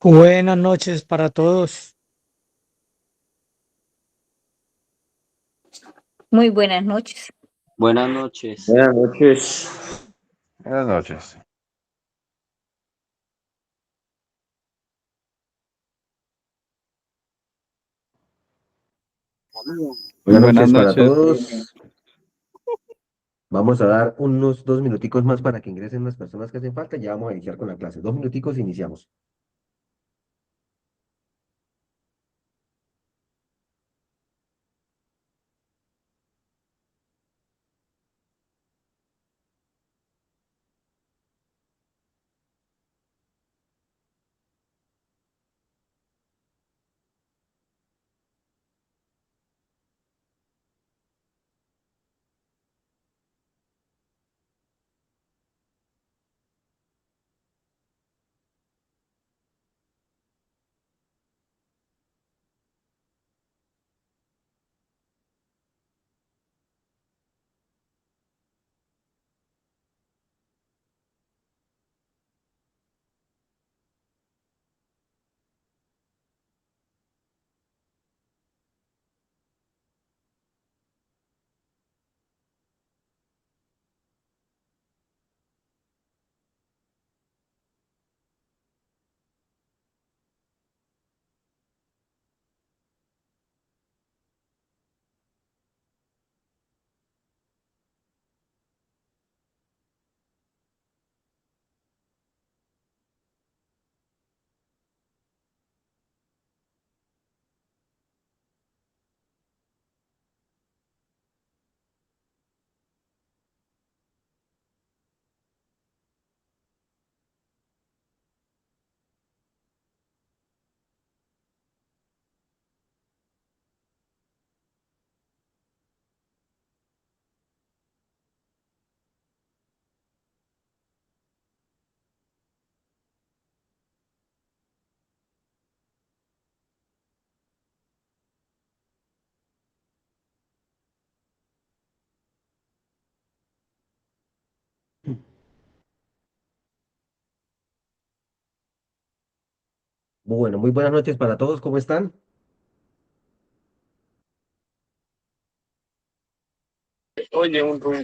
Buenas noches para todos. Muy buenas noches. Buenas noches. Buenas noches. Buenas noches. Buenas Buenas noches para noches. todos. Vamos a dar unos 2 minuticos más para que ingresen las personas que hacen falta. Ya vamos a iniciar con la clase. 2 minuticos, iniciamos. Bueno, muy buenas noches para todos. ¿Cómo están?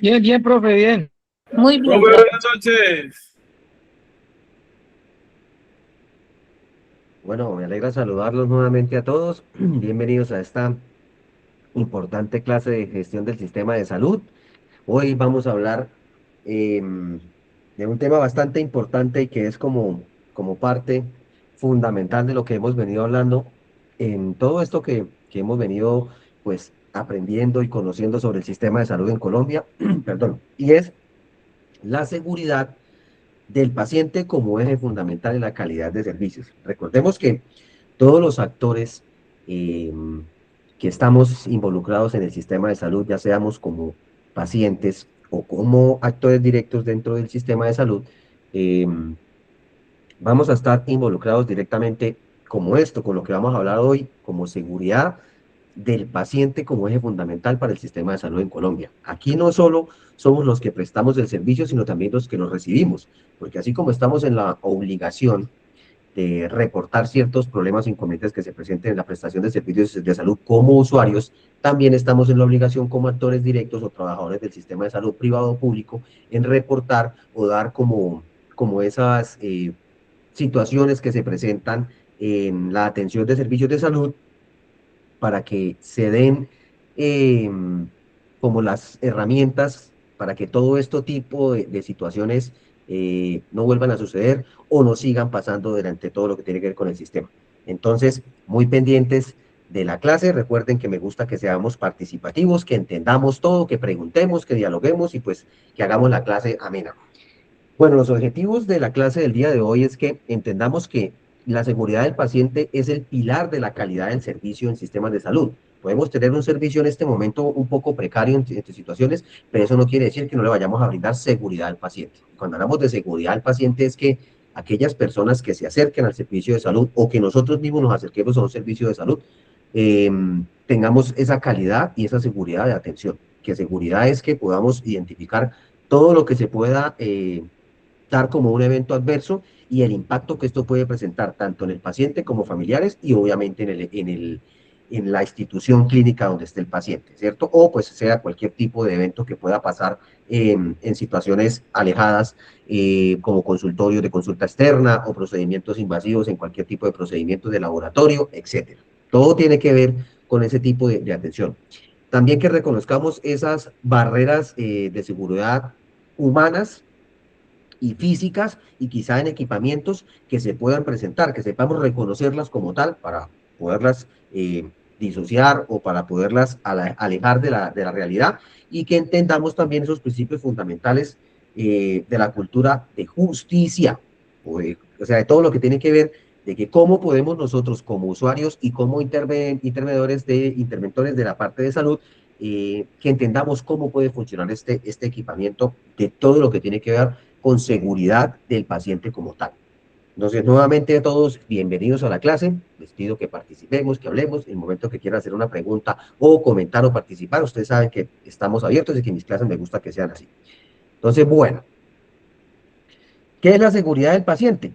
Bien, bien, profe, bien. Muy bien, Profe, profe. buenas noches. Bueno, me alegra saludarlos nuevamente a todos. Bienvenidos a esta importante clase de gestión del sistema de salud. Hoy vamos a hablar de un tema bastante importante y que es como parte fundamental de lo que hemos venido hablando en todo esto que hemos venido pues aprendiendo y conociendo sobre el sistema de salud en Colombia, perdón, y es la seguridad del paciente como eje fundamental en la calidad de servicios. Recordemos que todos los actores eh, que estamos involucrados en el sistema de salud, ya seamos como pacientes o como actores directos dentro del sistema de salud, eh, vamos a estar involucrados directamente como esto, con lo que vamos a hablar hoy, como seguridad del paciente como eje fundamental para el sistema de salud en Colombia. Aquí no solo somos los que prestamos el servicio, sino también los que lo recibimos, porque así como estamos en la obligación de reportar ciertos problemas o inconvenientes que se presenten en la prestación de servicios de salud como usuarios, también estamos en la obligación como actores directos o trabajadores del sistema de salud privado o público en reportar o dar como esas situaciones que se presentan en la atención de servicios de salud para que se den eh, como las herramientas para que todo este tipo de situaciones no vuelvan a suceder o no sigan pasando durante todo lo que tiene que ver con el sistema. Entonces, muy pendientes de la clase, recuerden que me gusta que seamos participativos, que entendamos todo, que preguntemos, que dialoguemos y pues que hagamos la clase amena. Bueno, los objetivos de la clase del día de hoy es que entendamos que la seguridad del paciente es el pilar de la calidad del servicio en sistemas de salud. Podemos tener un servicio en este momento un poco precario en situaciones, pero eso no quiere decir que no le vayamos a brindar seguridad al paciente. Cuando hablamos de seguridad al paciente es que aquellas personas que se acerquen al servicio de salud o que nosotros mismos nos acerquemos a un servicio de salud, eh, tengamos esa calidad y esa seguridad de atención. Que seguridad es que podamos identificar todo lo que se pueda dar como un evento adverso y el impacto que esto puede presentar tanto en el paciente como familiares y obviamente en la institución clínica donde esté el paciente, ¿cierto? O pues sea cualquier tipo de evento que pueda pasar en situaciones alejadas, como consultorios de consulta externa o procedimientos invasivos en cualquier tipo de procedimientos de laboratorio, etcétera. Todo tiene que ver con ese tipo de atención. También que reconozcamos esas barreras de seguridad humanas y físicas y quizá en equipamientos que se puedan presentar, que sepamos reconocerlas como tal para poderlas disociar o para poderlas alejar de la realidad y que entendamos también esos principios fundamentales de la cultura de justicia, o sea, de todo lo que tiene que ver de que cómo podemos nosotros como usuarios y como interventores de la parte de salud, que entendamos cómo puede funcionar este equipamiento de todo lo que tiene que ver con seguridad del paciente como tal. Entonces, nuevamente a todos, bienvenidos a la clase. Les pido que participemos, que hablemos. En el momento que quieran hacer una pregunta o comentar o participar, ustedes saben que estamos abiertos y que en mis clases me gusta que sean así. Entonces, bueno, ¿qué es la seguridad del paciente?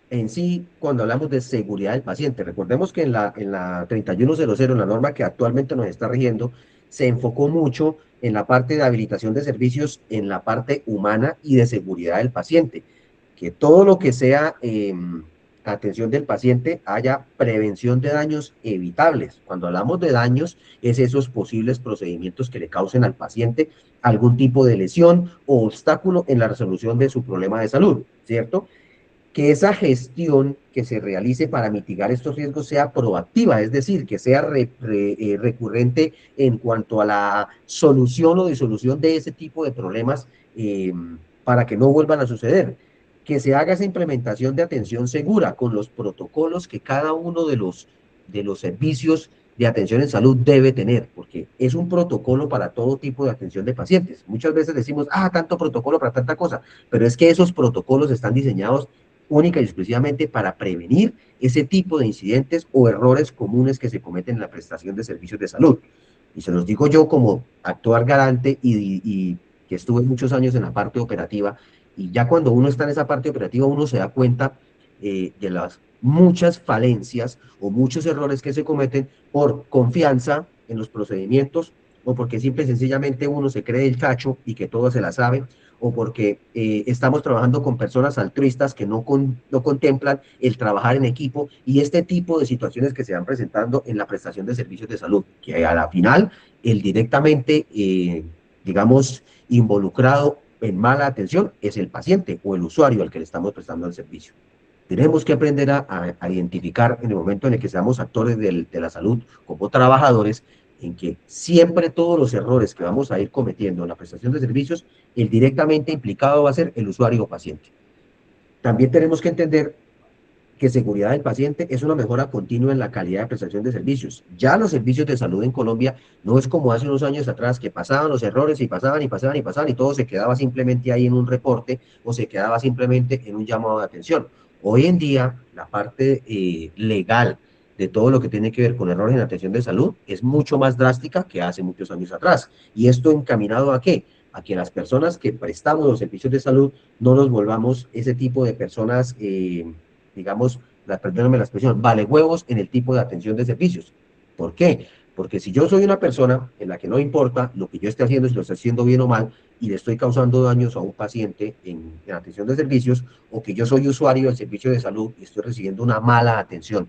En sí, cuando hablamos de seguridad del paciente, recordemos que en la 3100, en la norma que actualmente nos está rigiendo, se enfocó mucho en la parte de habilitación de servicios, en la parte humana y de seguridad del paciente, que todo lo que sea atención del paciente haya prevención de daños evitables. Cuando hablamos de daños, es esos posibles procedimientos que le causen al paciente algún tipo de lesión o obstáculo en la resolución de su problema de salud, ¿cierto? Que esa gestión que se realice para mitigar estos riesgos sea proactiva, es decir, que sea recurrente en cuanto a la solución o disolución de ese tipo de problemas para que no vuelvan a suceder. Que se haga esa implementación de atención segura con los protocolos que cada uno de los servicios de atención en salud debe tener, porque es un protocolo para todo tipo de atención de pacientes. Muchas veces decimos, tanto protocolo para tanta cosa, pero es que esos protocolos están diseñados única y exclusivamente para prevenir ese tipo de incidentes o errores comunes que se cometen en la prestación de servicios de salud. Y se los digo yo como actuar garante y que estuve muchos años en la parte operativa, y ya cuando uno está en esa parte operativa, uno se da cuenta de las muchas falencias o muchos errores que se cometen por confianza en los procedimientos o porque simple y sencillamente uno se cree el cacho y que todo se la sabe, o porque estamos trabajando con personas altruistas que no contemplan el trabajar en equipo y este tipo de situaciones que se van presentando en la prestación de servicios de salud, que a la final el directamente, digamos, involucrado en mala atención es el paciente o el usuario al que le estamos prestando el servicio. Tenemos que aprender a identificar en el momento en el que seamos actores de la salud como trabajadores, en que siempre todos los errores que vamos a ir cometiendo en la prestación de servicios, el directamente implicado va a ser el usuario o paciente. También tenemos que entender que seguridad del paciente es una mejora continua en la calidad de prestación de servicios. Ya los servicios de salud en Colombia no es como hace unos años atrás que pasaban los errores y pasaban y pasaban y pasaban y todo se quedaba simplemente ahí en un reporte o se quedaba simplemente en un llamado de atención. Hoy en día la parte legal de todo lo que tiene que ver con errores en atención de salud es mucho más drástica que hace muchos años atrás. ¿Y esto encaminado a qué? A que las personas que prestamos los servicios de salud no nos volvamos ese tipo de personas digamos, perdóname la expresión, vale huevos en el tipo de atención de servicios. ¿Por qué? Porque si yo soy una persona en la que no importa lo que yo esté haciendo, si lo estoy haciendo bien o mal, y le estoy causando daños a un paciente en atención de servicios, o que yo soy usuario del servicio de salud y estoy recibiendo una mala atención.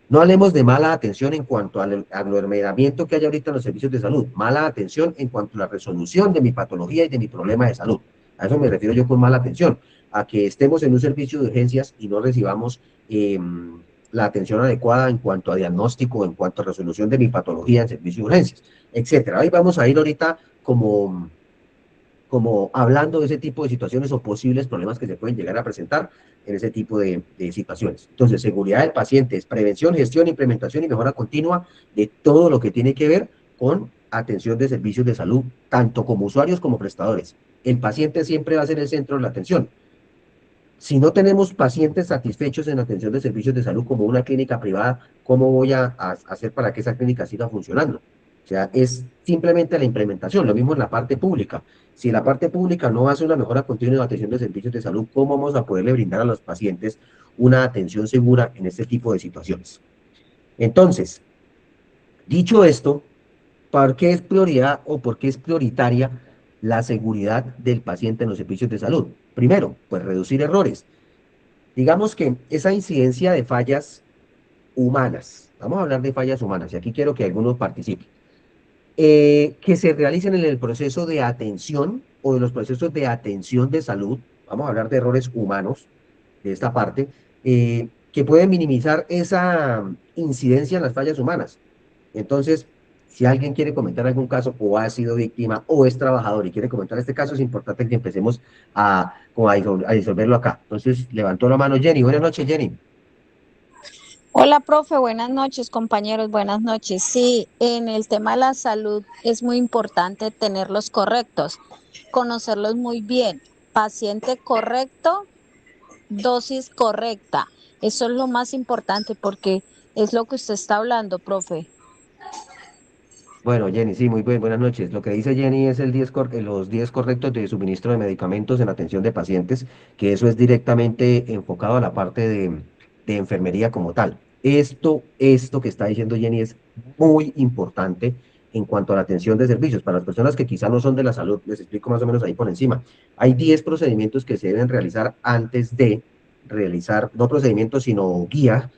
No hablemos de mala atención en cuanto al aglomeramiento que hay ahorita en los servicios de salud, mala atención en cuanto a la resolución de mi patología y de mi problema de salud. A eso me refiero yo con mala atención, a que estemos en un servicio de urgencias y no recibamos la atención adecuada en cuanto a diagnóstico, en cuanto a resolución de mi patología en servicio de urgencias, etcétera. Ahí vamos a ir ahorita como hablando de ese tipo de situaciones o posibles problemas que se pueden llegar a presentar en ese tipo de situaciones. Entonces, seguridad del paciente es prevención, gestión, implementación y mejora continua de todo lo que tiene que ver con atención de servicios de salud, tanto como usuarios como prestadores. El paciente siempre va a ser el centro de la atención. Si no tenemos pacientes satisfechos en atención de servicios de salud como una clínica privada, ¿cómo voy a hacer para que esa clínica siga funcionando? O sea, es simplemente la implementación, lo mismo en la parte pública. Si la parte pública no hace una mejora continua de atención de servicios de salud, ¿cómo vamos a poderle brindar a los pacientes una atención segura en este tipo de situaciones? Entonces, dicho esto, ¿por qué es prioridad o por qué es prioritaria la seguridad del paciente en los servicios de salud? Primero, pues reducir errores. Digamos que esa incidencia de fallas humanas, vamos a hablar de fallas humanas, y aquí quiero que algunos participen, que se realicen en el proceso de atención o de los procesos de atención de salud, vamos a hablar de errores humanos de esta parte, que pueden minimizar esa incidencia en las fallas humanas. Entonces, si alguien quiere comentar algún caso o ha sido víctima o es trabajador y quiere comentar este caso, es importante que empecemos a disolverlo acá. Entonces, levantó la mano Jenny. Buenas noches, Jenny. Hola, profe, buenas noches, compañeros, buenas noches. Sí, en el tema de la salud es muy importante tenerlos correctos, conocerlos muy bien. Paciente correcto, dosis correcta. Eso es lo más importante porque es lo que usted está hablando, profe. Bueno, Jenny, sí, muy buenas noches. Lo que dice Jenny es los 10 correctos de suministro de medicamentos en atención de pacientes, que eso es directamente enfocado a la parte de enfermería como tal. Esto que está diciendo Jenny es muy importante en cuanto a la atención de servicios. Para las personas que quizá no son de la salud, les explico más o menos ahí por encima. Hay 10 procedimientos que se deben realizar antes de realizar, no procedimientos, sino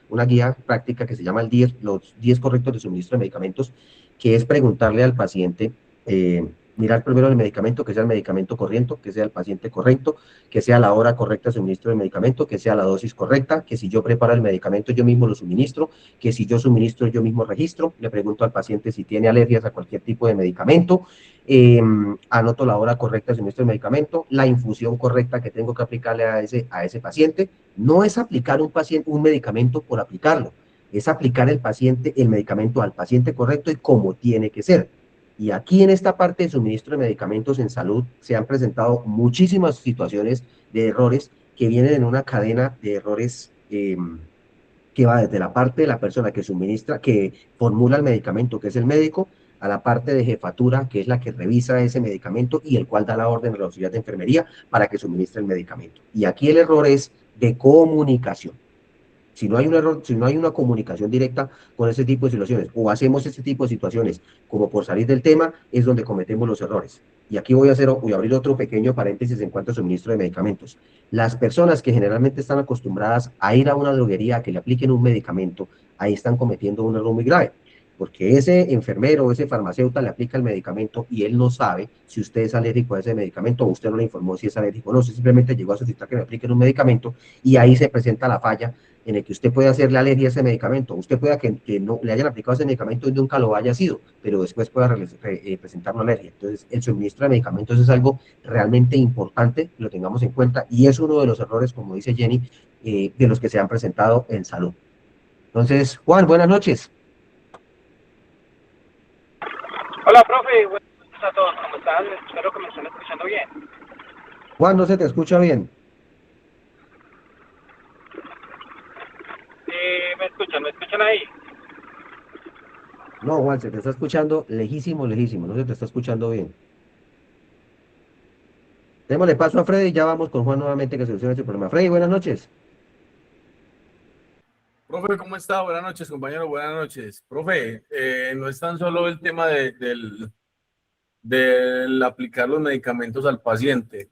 una guía práctica que se llama los 10 correctos de suministro de medicamentos, que es preguntarle al paciente, mirar primero el medicamento, que sea el medicamento correcto, que sea el paciente correcto, que sea la hora correcta de suministro del medicamento, que sea la dosis correcta, que si yo preparo el medicamento yo mismo lo suministro, que si yo suministro yo mismo registro, le pregunto al paciente si tiene alergias a cualquier tipo de medicamento, anoto la hora correcta de suministro del medicamento, la infusión correcta que tengo que aplicarle a ese paciente. No es aplicar un medicamento por aplicarlo, es aplicar el medicamento al paciente correcto y como tiene que ser. Y aquí en esta parte de suministro de medicamentos en salud se han presentado muchísimas situaciones de errores que vienen en una cadena de errores que va desde la parte de la persona que suministra, que formula el medicamento, que es el médico, a la parte de jefatura, que es la que revisa ese medicamento y el cual da la orden a la auxiliar de enfermería para que suministre el medicamento. Y aquí el error es de comunicación. Si no hay un error, si no hay una comunicación directa con ese tipo de situaciones, o hacemos ese tipo de situaciones como por salir del tema, es donde cometemos los errores. Y aquí voy a abrir otro pequeño paréntesis en cuanto a suministro de medicamentos. Las personas que generalmente están acostumbradas a ir a una droguería a que le apliquen un medicamento, ahí están cometiendo un error muy grave, porque ese enfermero o ese farmacéutico le aplica el medicamento y él no sabe si usted es alérgico a ese medicamento o usted no le informó si es alérgico o no, usted simplemente llegó a solicitar que le apliquen un medicamento y ahí se presenta la falla en el que usted puede hacerle alergia a ese medicamento. Usted pueda que no le hayan aplicado ese medicamento y nunca lo haya sido, pero después pueda presentar una alergia. Entonces, el suministro de medicamentos es algo realmente importante, lo tengamos en cuenta, y es uno de los errores, como dice Jenny, de los que se han presentado en salud. Entonces, Juan, buenas noches. Hola, profe. Buenas noches a todos. ¿Cómo están? Espero que me estén escuchando bien. Juan, no se te escucha bien. ¿Me escuchan ahí? No, Juan, se te está escuchando lejísimo, lejísimo, no se te está escuchando bien. Démosle paso a Freddy y ya vamos con Juan nuevamente que solucione este problema. Freddy, buenas noches. Profe, ¿cómo está? Buenas noches, compañero, buenas noches. Profe, no es tan solo el tema del aplicar los medicamentos al paciente.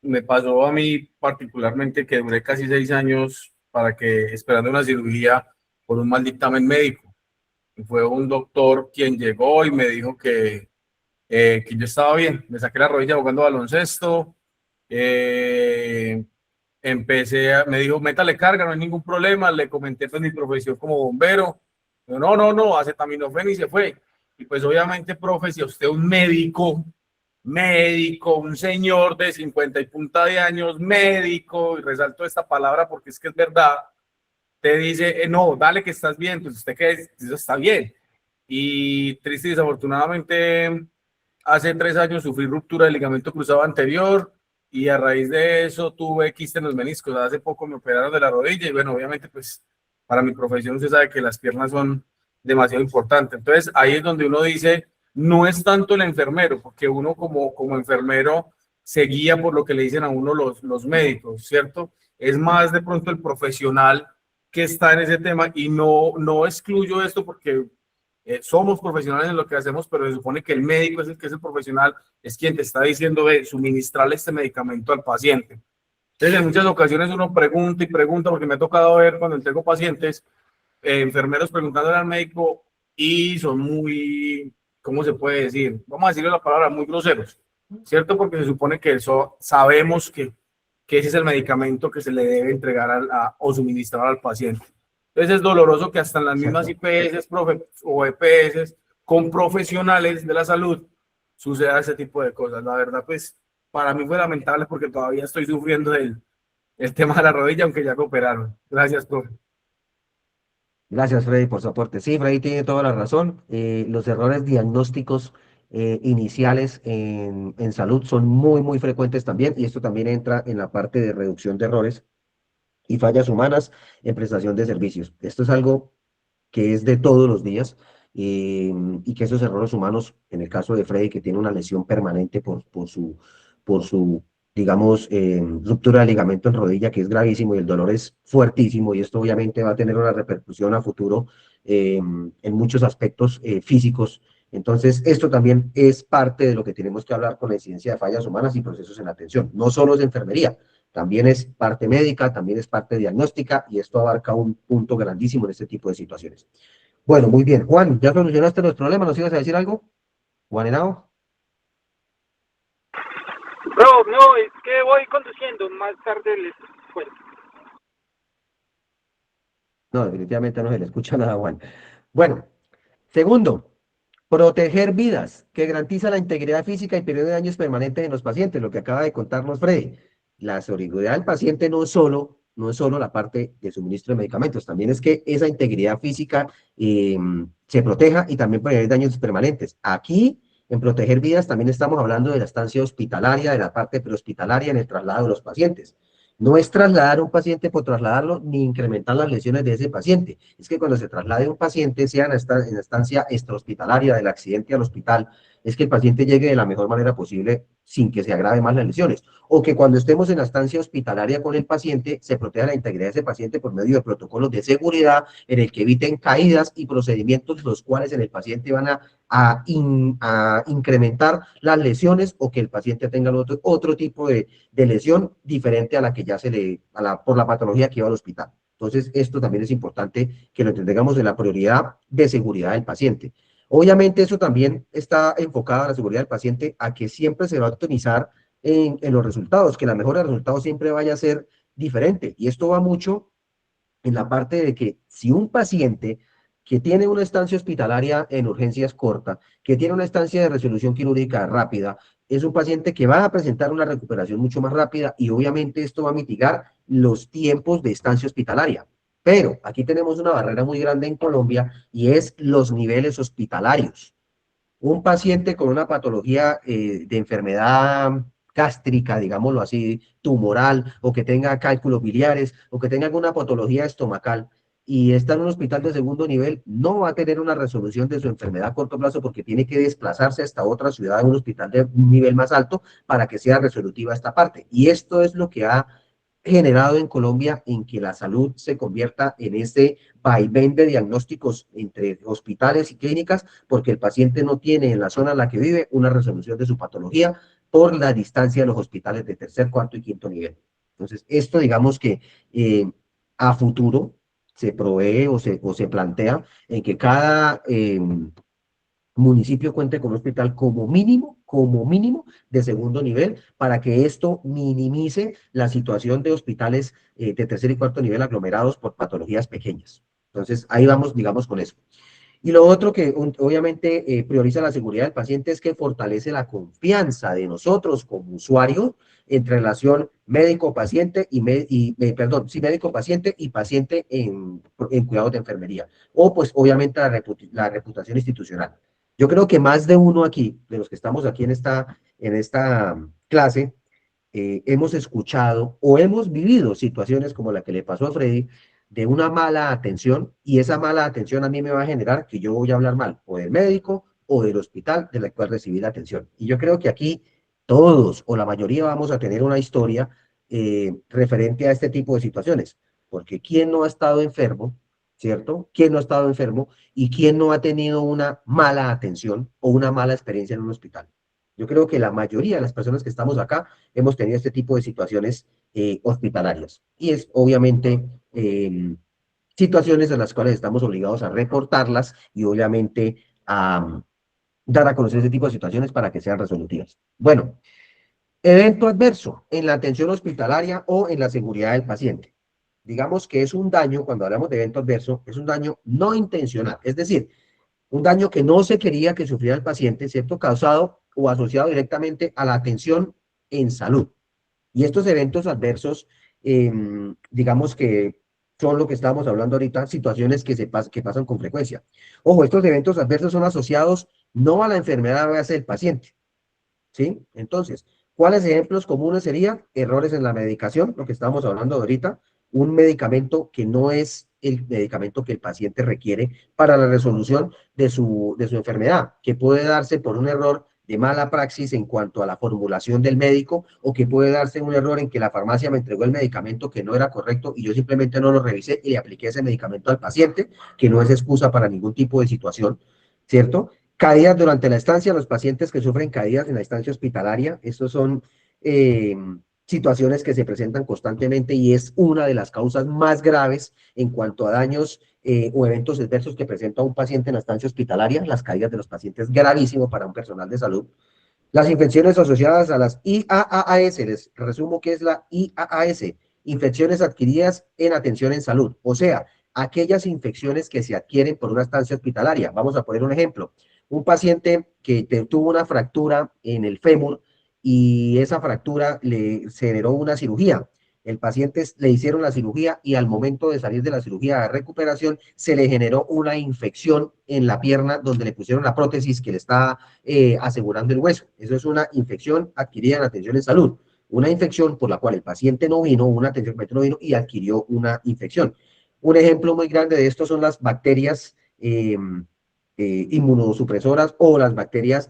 Me pasó a mí particularmente que duré casi 6 años esperando una cirugía por un mal dictamen médico. Y fue un doctor quien llegó y me dijo que yo estaba bien. Me saqué la rodilla jugando baloncesto. Me dijo, métale carga, no hay ningún problema. Le comenté pues mi profesión como bombero. Yo, no, acetaminofén y se fue. Y pues obviamente, profe, si a usted un médico, un señor de 50 y punta de años, médico, y resalto esta palabra porque es que es verdad, te dice, no, dale que estás bien, pues usted que eso está bien. Y triste y desafortunadamente, hace 3 años sufrí ruptura del ligamento cruzado anterior y a raíz de eso tuve quiste en los meniscos. Hace poco me operaron de la rodilla y bueno, obviamente pues para mi profesión usted sabe que las piernas son demasiado importante. Entonces, ahí es donde uno dice, no es tanto el enfermero, porque uno como enfermero se guía por lo que le dicen a uno los médicos, ¿cierto? Es más de pronto el profesional que está en ese tema, y no excluyo esto porque somos profesionales en lo que hacemos, pero se supone que el médico es el que es el profesional, es quien te está diciendo de suministrarle este medicamento al paciente. Entonces, en muchas ocasiones uno pregunta y pregunta, porque me ha tocado ver cuando tengo pacientes, enfermeros preguntándole al médico, y son muy, ¿cómo se puede decir? Vamos a decirle la palabra, muy groseros, ¿cierto? Porque se supone que eso sabemos que ese es el medicamento que se le debe entregar o suministrar al paciente. Entonces es doloroso que hasta en las mismas IPS o EPS con profesionales de la salud suceda ese tipo de cosas. La verdad, pues para mí fue lamentable porque todavía estoy sufriendo el tema de la rodilla, aunque ya me operaron. Gracias, profe. Gracias, Freddy, por su aporte. Sí, Freddy tiene toda la razón. Los errores diagnósticos iniciales en salud son muy, muy frecuentes también, y esto también entra en la parte de reducción de errores y fallas humanas en prestación de servicios. Esto es algo que es de todos los días, y que esos errores humanos, en el caso de Freddy, que tiene una lesión permanente por su digamos, ruptura de ligamento en rodilla, que es gravísimo y el dolor es fuertísimo, y esto obviamente va a tener una repercusión a futuro en muchos aspectos físicos. Entonces, esto también es parte de lo que tenemos que hablar con la incidencia de fallas humanas y procesos en atención. No solo es enfermería, también es parte médica, también es parte diagnóstica, y esto abarca un punto grandísimo en este tipo de situaciones. Bueno, muy bien. Juan, ¿ya solucionaste los problemas? ¿Nos ibas a decir algo? Juan Henao. Bro, no, es que voy conduciendo, más tarde les cuento. No, definitivamente no se le escucha nada, Juan. Bueno, segundo, proteger vidas, que garantiza la integridad física y periodo de daños permanentes en los pacientes, lo que acaba de contarnos Freddy. La seguridad del paciente no es solo la parte de suministro de medicamentos, también es que esa integridad física se proteja y también prevenir daños permanentes. Aquí, en proteger vidas, también estamos hablando de la estancia hospitalaria, de la parte prehospitalaria en el traslado de los pacientes. No es trasladar a un paciente por trasladarlo, ni incrementar las lesiones de ese paciente. Es que cuando se traslade un paciente, sea en la estancia extrahospitalaria del accidente al hospital, es que el paciente llegue de la mejor manera posible sin que se agrave más las lesiones. O que cuando estemos en la estancia hospitalaria con el paciente, se proteja la integridad de ese paciente por medio de protocolos de seguridad en el que eviten caídas y procedimientos los cuales en el paciente van a incrementar las lesiones, o que el paciente tenga otro tipo de lesión diferente a la que ya por la patología que lleva al hospital. Entonces, esto también es importante que lo entendamos en la prioridad de seguridad del paciente. Obviamente, eso también está enfocado a la seguridad del paciente, a que siempre se va a optimizar en los resultados, que la mejora de resultados siempre vaya a ser diferente. Y esto va mucho en la parte de que si un paciente que tiene una estancia hospitalaria en urgencias corta, que tiene una estancia de resolución quirúrgica rápida, es un paciente que va a presentar una recuperación mucho más rápida, y obviamente esto va a mitigar los tiempos de estancia hospitalaria. Pero aquí tenemos una barrera muy grande en Colombia, y es los niveles hospitalarios. Un paciente con una patología de enfermedad gástrica, digámoslo así, tumoral, o que tenga cálculos biliares, o que tenga alguna patología estomacal, y está en un hospital de segundo nivel, no va a tener una resolución de su enfermedad a corto plazo, porque tiene que desplazarse hasta otra ciudad, a un hospital de un nivel más alto, para que sea resolutiva esta parte. Y esto es lo que ha generado en Colombia en que la salud se convierta en ese vaivén de diagnósticos entre hospitales y clínicas, porque el paciente no tiene en la zona en la que vive una resolución de su patología por la distancia de los hospitales de tercer, cuarto y quinto nivel. Entonces, esto digamos que a futuro se provee o se plantea en que cada municipio cuente con un hospital como mínimo de segundo nivel, para que esto minimice la situación de hospitales de tercer y cuarto nivel aglomerados por patologías pequeñas. Entonces, ahí vamos, digamos, con eso. Y lo otro que obviamente prioriza la seguridad del paciente, es que fortalece la confianza de nosotros como usuarios en relación médico-paciente médico-paciente y paciente en cuidados de enfermería, o pues obviamente la reputación institucional. Yo creo que más de uno aquí, de los que estamos aquí en esta clase, hemos escuchado o hemos vivido situaciones como la que le pasó a Freddy, de una mala atención, y esa mala atención a mí me va a generar que yo voy a hablar mal o del médico o del hospital del cual recibí la atención. Y yo creo que aquí todos o la mayoría vamos a tener una historia referente a este tipo de situaciones, porque ¿quién no ha estado enfermo, cierto? ¿Quién no ha estado enfermo y quién no ha tenido una mala atención o una mala experiencia en un hospital? Yo creo que la mayoría de las personas que estamos acá hemos tenido este tipo de situaciones hospitalarias. Y es obviamente situaciones en las cuales estamos obligados a reportarlas y obviamente a dar a conocer ese tipo de situaciones para que sean resolutivas. Bueno, evento adverso en la atención hospitalaria o en la seguridad del paciente. Digamos que es un daño, cuando hablamos de evento adverso, es un daño no intencional, es decir, un daño que no se quería que sufriera el paciente, ¿cierto? Causado o asociado directamente a la atención en salud. Y estos eventos adversos, digamos que son lo que estábamos hablando ahorita, situaciones que pasan con frecuencia. Ojo, estos eventos adversos son asociados no a la enfermedad base del paciente, ¿sí? Entonces, ¿cuáles ejemplos comunes serían? Errores en la medicación, lo que estábamos hablando ahorita, un medicamento que no es el medicamento que el paciente requiere para la resolución de su enfermedad, que puede darse por un error de mala praxis en cuanto a la formulación del médico, o que puede darse un error en que la farmacia me entregó el medicamento que no era correcto y yo simplemente no lo revisé y le apliqué ese medicamento al paciente, que no es excusa para ningún tipo de situación, ¿cierto? Caídas durante la estancia, los pacientes que sufren caídas en la estancia hospitalaria, estos son eh, situaciones que se presentan constantemente y es una de las causas más graves en cuanto a daños o eventos adversos que presenta un paciente en la estancia hospitalaria. Las caídas de los pacientes, gravísimo para un personal de salud. Las infecciones asociadas a las IAAS, les resumo qué es la IAAS, infecciones adquiridas en atención en salud, o sea, aquellas infecciones que se adquieren por una estancia hospitalaria. Vamos a poner un ejemplo. Un paciente que tuvo una fractura en el fémur y esa fractura se generó una cirugía. El paciente le hicieron la cirugía y al momento de salir de la cirugía de recuperación se le generó una infección en la pierna donde le pusieron la prótesis que le está asegurando el hueso. Eso es una infección adquirida en atención en salud. Una infección por la cual el paciente no vino, una atención que no vino y adquirió una infección. Un ejemplo muy grande de esto son las bacterias inmunosupresoras o las bacterias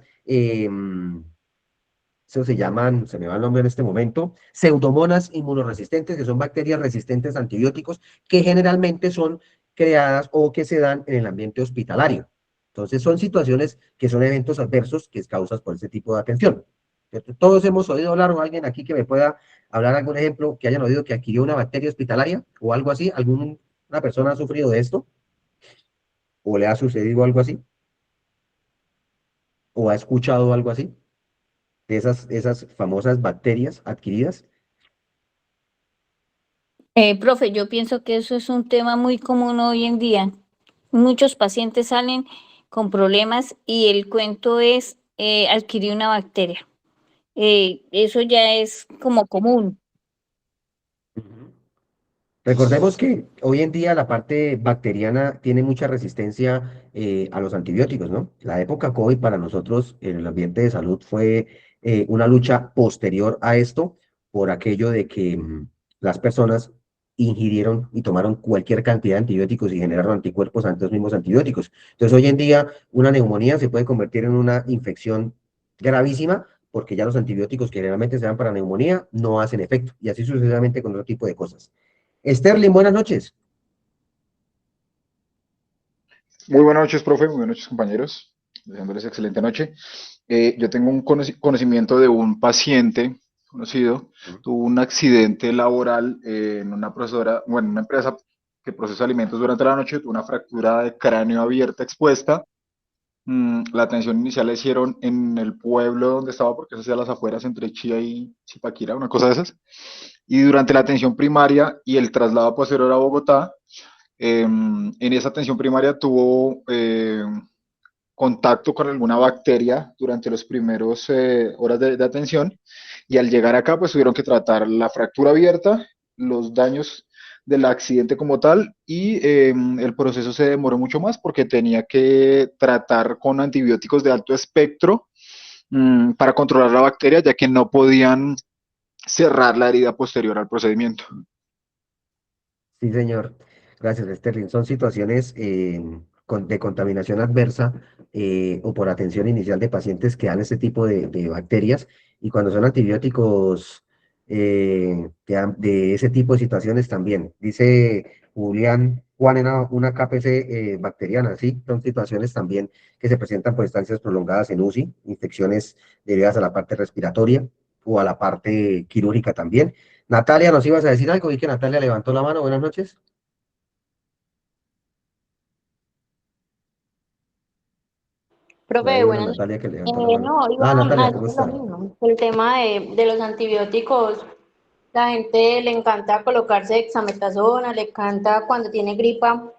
eso se llaman, se me va el nombre en este momento, pseudomonas inmunoresistentes, que son bacterias resistentes a antibióticos, que generalmente son creadas o que se dan en el ambiente hospitalario. Entonces son situaciones que son eventos adversos que es causas por ese tipo de atención. ¿Cierto? Todos hemos oído hablar, o alguien aquí que me pueda hablar algún ejemplo que hayan oído que adquirió una bacteria hospitalaria o algo así, alguna persona ha sufrido de esto o le ha sucedido algo así o ha escuchado algo así de esas famosas bacterias adquiridas. Profe, yo pienso que eso es un tema muy común hoy en día. Muchos pacientes salen con problemas y el cuento es adquirir una bacteria. Eso ya es como común. Ujú. Recordemos que hoy en día la parte bacteriana tiene mucha resistencia a los antibióticos, ¿no? La época COVID para nosotros en el ambiente de salud fue una lucha posterior a esto por aquello de que las personas ingirieron y tomaron cualquier cantidad de antibióticos y generaron anticuerpos ante los mismos antibióticos. Entonces hoy en día una neumonía se puede convertir en una infección gravísima porque ya los antibióticos que generalmente se dan para neumonía no hacen efecto y así sucesivamente con otro tipo de cosas. Sterling, buenas noches. Muy buenas noches, profe, muy buenas noches, compañeros. Deseándoles excelente noche. Yo tengo un conocimiento de un paciente conocido, tuvo un accidente laboral en una procesora, bueno, una empresa que procesa alimentos durante la noche, tuvo una fractura de cráneo abierta expuesta. La atención inicial la hicieron en el pueblo donde estaba, porque es hacia las afueras entre Chía y Zipaquirá, una cosa de esas. Y durante la atención primaria y el traslado posterior a Bogotá, en esa atención primaria tuvo contacto con alguna bacteria durante los primeros horas de atención y al llegar acá pues tuvieron que tratar la fractura abierta, los daños del accidente como tal y el proceso se demoró mucho más porque tenía que tratar con antibióticos de alto espectro para controlar la bacteria ya que no podían cerrar la herida posterior al procedimiento. Sí, señor. Gracias, Sterling. Son situaciones de contaminación adversa o por atención inicial de pacientes que dan este tipo de bacterias. Y cuando son antibióticos de ese tipo de situaciones también. Dice Juan era una KPC bacteriana, ¿sí? Son situaciones también que se presentan por estancias prolongadas en UCI, infecciones derivadas a la parte respiratoria o a la parte quirúrgica también. Natalia, ¿nos ibas a decir algo? Vi que Natalia levantó la mano. Buenas noches. Por ahí Profe, una buenas noches. Natalia que levantó la mano. No, iba Ah, a Natalia, decir ¿cómo lo está? mismo. El tema de los antibióticos, la gente le encanta colocarse dexametasona, le encanta cuando tiene gripa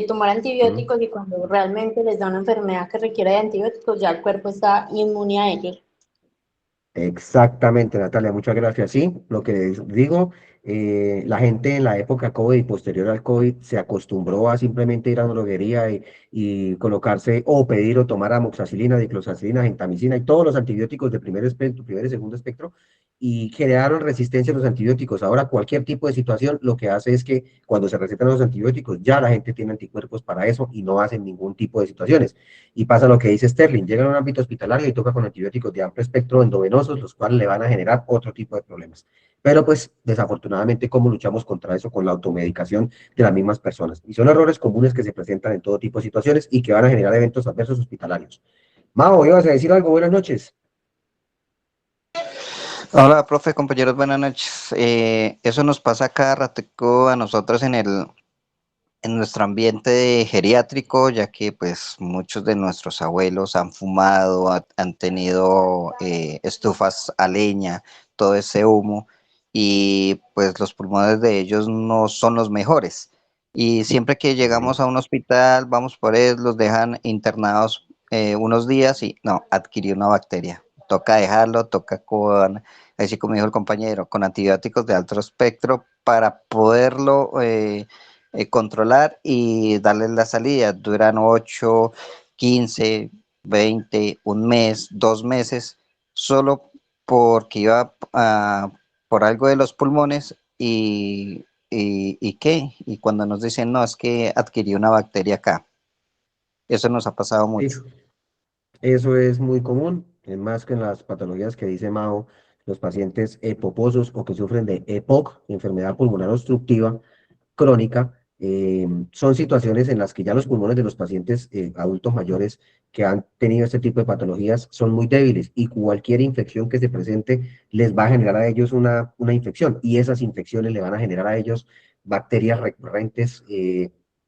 tomar ¿Mm? antibióticos y cuando realmente les da una enfermedad que requiere de antibióticos, ya el cuerpo está inmune a ellos. Exactamente, Natalia, muchas gracias. Sí, lo que les digo, la gente en la época COVID y posterior al COVID se acostumbró a simplemente ir a una droguería y colocarse o pedir o tomar amoxicilina, diclofenac, gentamicina y todos los antibióticos de primer espectro, primer y segundo espectro, y crearon resistencia a los antibióticos. Ahora cualquier tipo de situación lo que hace es que cuando se recetan los antibióticos ya la gente tiene anticuerpos para eso y no hacen ningún tipo de situaciones. Y pasa lo que dice Sterling, llega a un ámbito hospitalario y toca con antibióticos de amplio espectro endovenosos, los cuales le van a generar otro tipo de problemas. Pero pues desafortunadamente, ¿cómo luchamos contra eso? Con la automedicación de las mismas personas. Y son errores comunes que se presentan en todo tipo de situaciones y que van a generar eventos adversos hospitalarios. Mao, ¿ibas a decir algo? Buenas noches. Hola, profe, compañeros, buenas noches. Eso nos pasa cada ratico a nosotros en nuestro ambiente geriátrico, ya que pues muchos de nuestros abuelos han fumado, han tenido estufas a leña, todo ese humo, y pues los pulmones de ellos no son los mejores. Y siempre que llegamos a un hospital, vamos por él, los dejan internados unos días y no, adquirió una bacteria. Toca dejarlo, toca con, así como dijo el compañero, con antibióticos de alto espectro para poderlo controlar y darles la salida. Duran 8, 15, 20, un mes, 2 meses, solo porque iba por algo de los pulmones y ¿qué? Y cuando nos dicen, no, es que adquirí una bacteria acá. Eso nos ha pasado Sí, mucho. eso es muy común, es más que en las patologías que dice Mao, los pacientes EPOPosos o que sufren de EPOC, enfermedad pulmonar obstructiva, crónica, son situaciones en las que ya los pulmones de los pacientes adultos mayores que han tenido este tipo de patologías son muy débiles y cualquier infección que se presente les va a generar a ellos una infección y esas infecciones le van a generar a ellos bacterias recurrentes.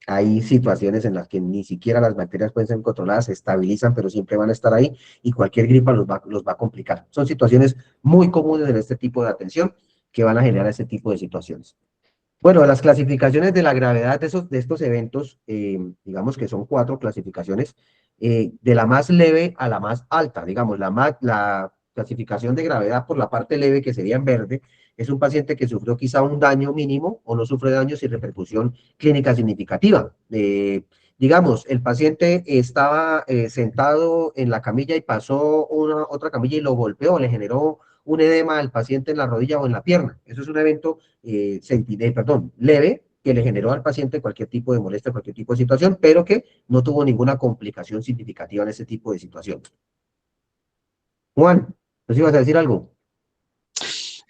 Hay situaciones en las que ni siquiera las bacterias pueden ser controladas, se estabilizan, pero siempre van a estar ahí y cualquier gripa los va a complicar. Son situaciones muy comunes en este tipo de atención que van a generar ese tipo de situaciones. Bueno, las clasificaciones de la gravedad de estos eventos, digamos que son 4 clasificaciones, de la más leve a la más alta. Digamos, la clasificación de gravedad por la parte leve, que sería en verde, es un paciente que sufrió quizá un daño mínimo o no sufre daño sin repercusión clínica significativa. Digamos, el paciente estaba sentado en la camilla y pasó otra camilla y lo golpeó, le generó un edema al paciente en la rodilla o en la pierna. Eso es un evento leve, que le generó al paciente cualquier tipo de molestia, cualquier tipo de situación, pero que no tuvo ninguna complicación significativa en ese tipo de situación. Juan, ¿nos ibas a decir algo?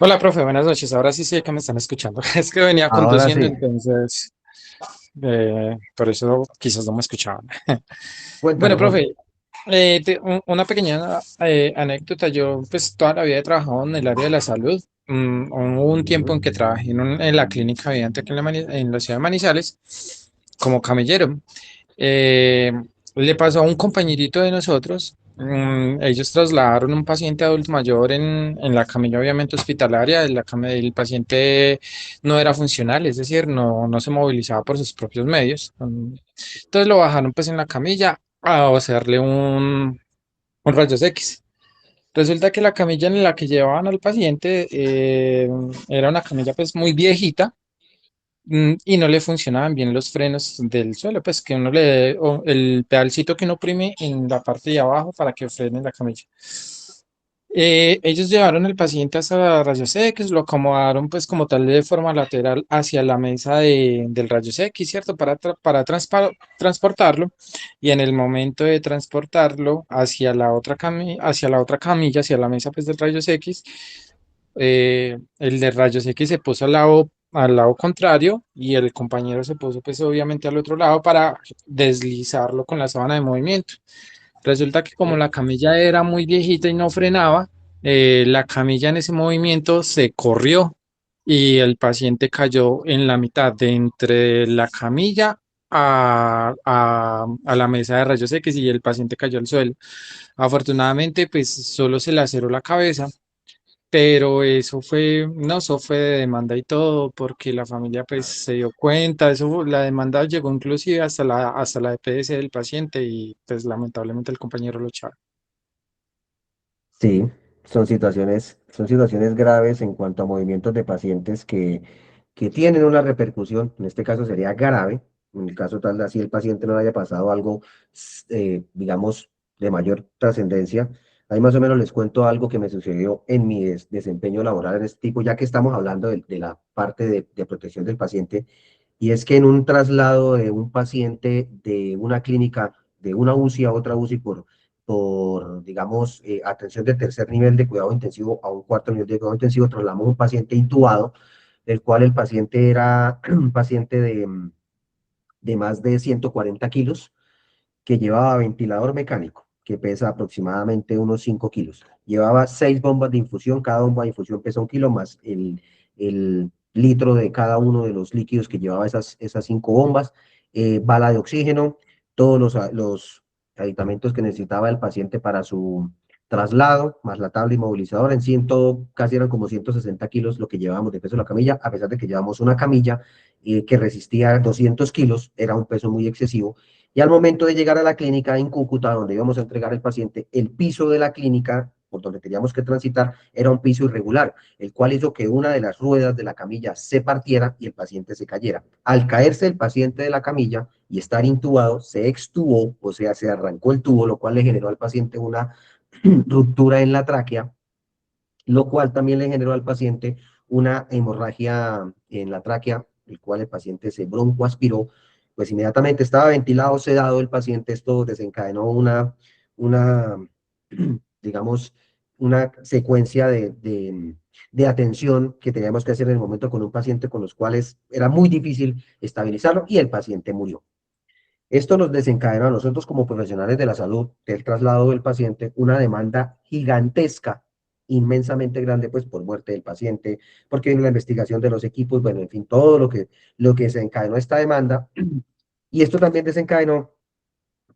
Hola, profe, buenas noches. Ahora sí sé que me están escuchando. Es que venía Ahora conduciendo, sí, entonces por eso quizás no me escuchaban. Bueno, cuéntanos, Juan. profe, una pequeña anécdota. Yo pues toda la vida he trabajado en el área de la salud. Hubo un tiempo en Ujú. que trabajé en la clínica Vidante aquí en la ciudad de Manizales como camillero. Eh, Le pasó a un compañerito de nosotros. Ellos trasladaron un paciente adulto mayor en la camilla, obviamente hospitalaria. El paciente no era funcional, es decir, no se movilizaba por sus propios medios. Entonces lo bajaron pues en la camilla a hacerle un rayos X. Resulta que la camilla en la que llevaban al paciente era una camilla pues muy viejita, y no le funcionaban bien los frenos del suelo, pues que uno o el pedalcito que uno oprime en la parte de abajo para que frene la camilla. Ellos llevaron al paciente hasta rayos X, lo acomodaron pues como tal de forma lateral hacia la mesa del rayos X, ¿cierto? Para transportarlo y en el momento de transportarlo hacia la otra camilla, hacia la mesa pues del rayos X, el de rayos X se puso al lado contrario y el compañero se puso pues obviamente al otro lado para deslizarlo con la sábana de movimiento. Resulta que como la camilla era muy viejita y no frenaba, la camilla en ese movimiento se corrió y el paciente cayó en la mitad de entre la camilla a la mesa de rayos X y el paciente cayó al suelo. Afortunadamente, pues solo se laceró la cabeza, pero eso fue de demanda y todo, porque la familia pues se dio cuenta, la demanda llegó inclusive hasta la EPS del paciente y pues lamentablemente el compañero lo echaron. Sí, son situaciones graves en cuanto a movimientos de pacientes que tienen una repercusión, en este caso sería grave, en el caso tal de así el paciente no le haya pasado algo, digamos, de mayor trascendencia. Ahí más o menos les cuento algo que me sucedió en mi desempeño laboral en este tipo, ya que estamos hablando de la parte de protección del paciente, y es que en un traslado de un paciente de una clínica, de una UCI a otra UCI digamos, atención de tercer nivel de cuidado intensivo a un cuarto nivel de cuidado intensivo, trasladamos un paciente intubado, el cual el paciente era un paciente de más de 140 kilos, que llevaba ventilador mecánico, que pesa aproximadamente unos 5 kilos. Llevaba 6 bombas de infusión, cada bomba de infusión pesa 1 kilo, más el litro de cada uno de los líquidos que llevaba esas 5 bombas, bala de oxígeno, todos los aditamentos que necesitaba el paciente para su traslado, más la tabla inmovilizadora, en sí en todo casi eran como 160 kilos lo que llevábamos de peso de la camilla, a pesar de que llevamos una camilla que resistía 200 kilos, era un peso muy excesivo, y al momento de llegar a la clínica en Cúcuta, donde íbamos a entregar el paciente, el piso de la clínica, por donde teníamos que transitar, era un piso irregular, el cual hizo que una de las ruedas de la camilla se partiera y el paciente se cayera. Al caerse el paciente de la camilla y estar intubado, se extubó, o sea, se arrancó el tubo, lo cual le generó al paciente una ruptura en la tráquea, lo cual también le generó al paciente una hemorragia en la tráquea, el cual el paciente se broncoaspiró, pues inmediatamente estaba ventilado, sedado el paciente, esto desencadenó una digamos, una secuencia de atención que teníamos que hacer en el momento con un paciente con los cuales era muy difícil estabilizarlo y el paciente murió. Esto nos desencadenó a nosotros como profesionales de la salud del traslado del paciente una demanda gigantesca, inmensamente grande, pues por muerte del paciente, porque en la investigación de los equipos, bueno, en fin, todo lo que desencadenó esta demanda. Y esto también desencadenó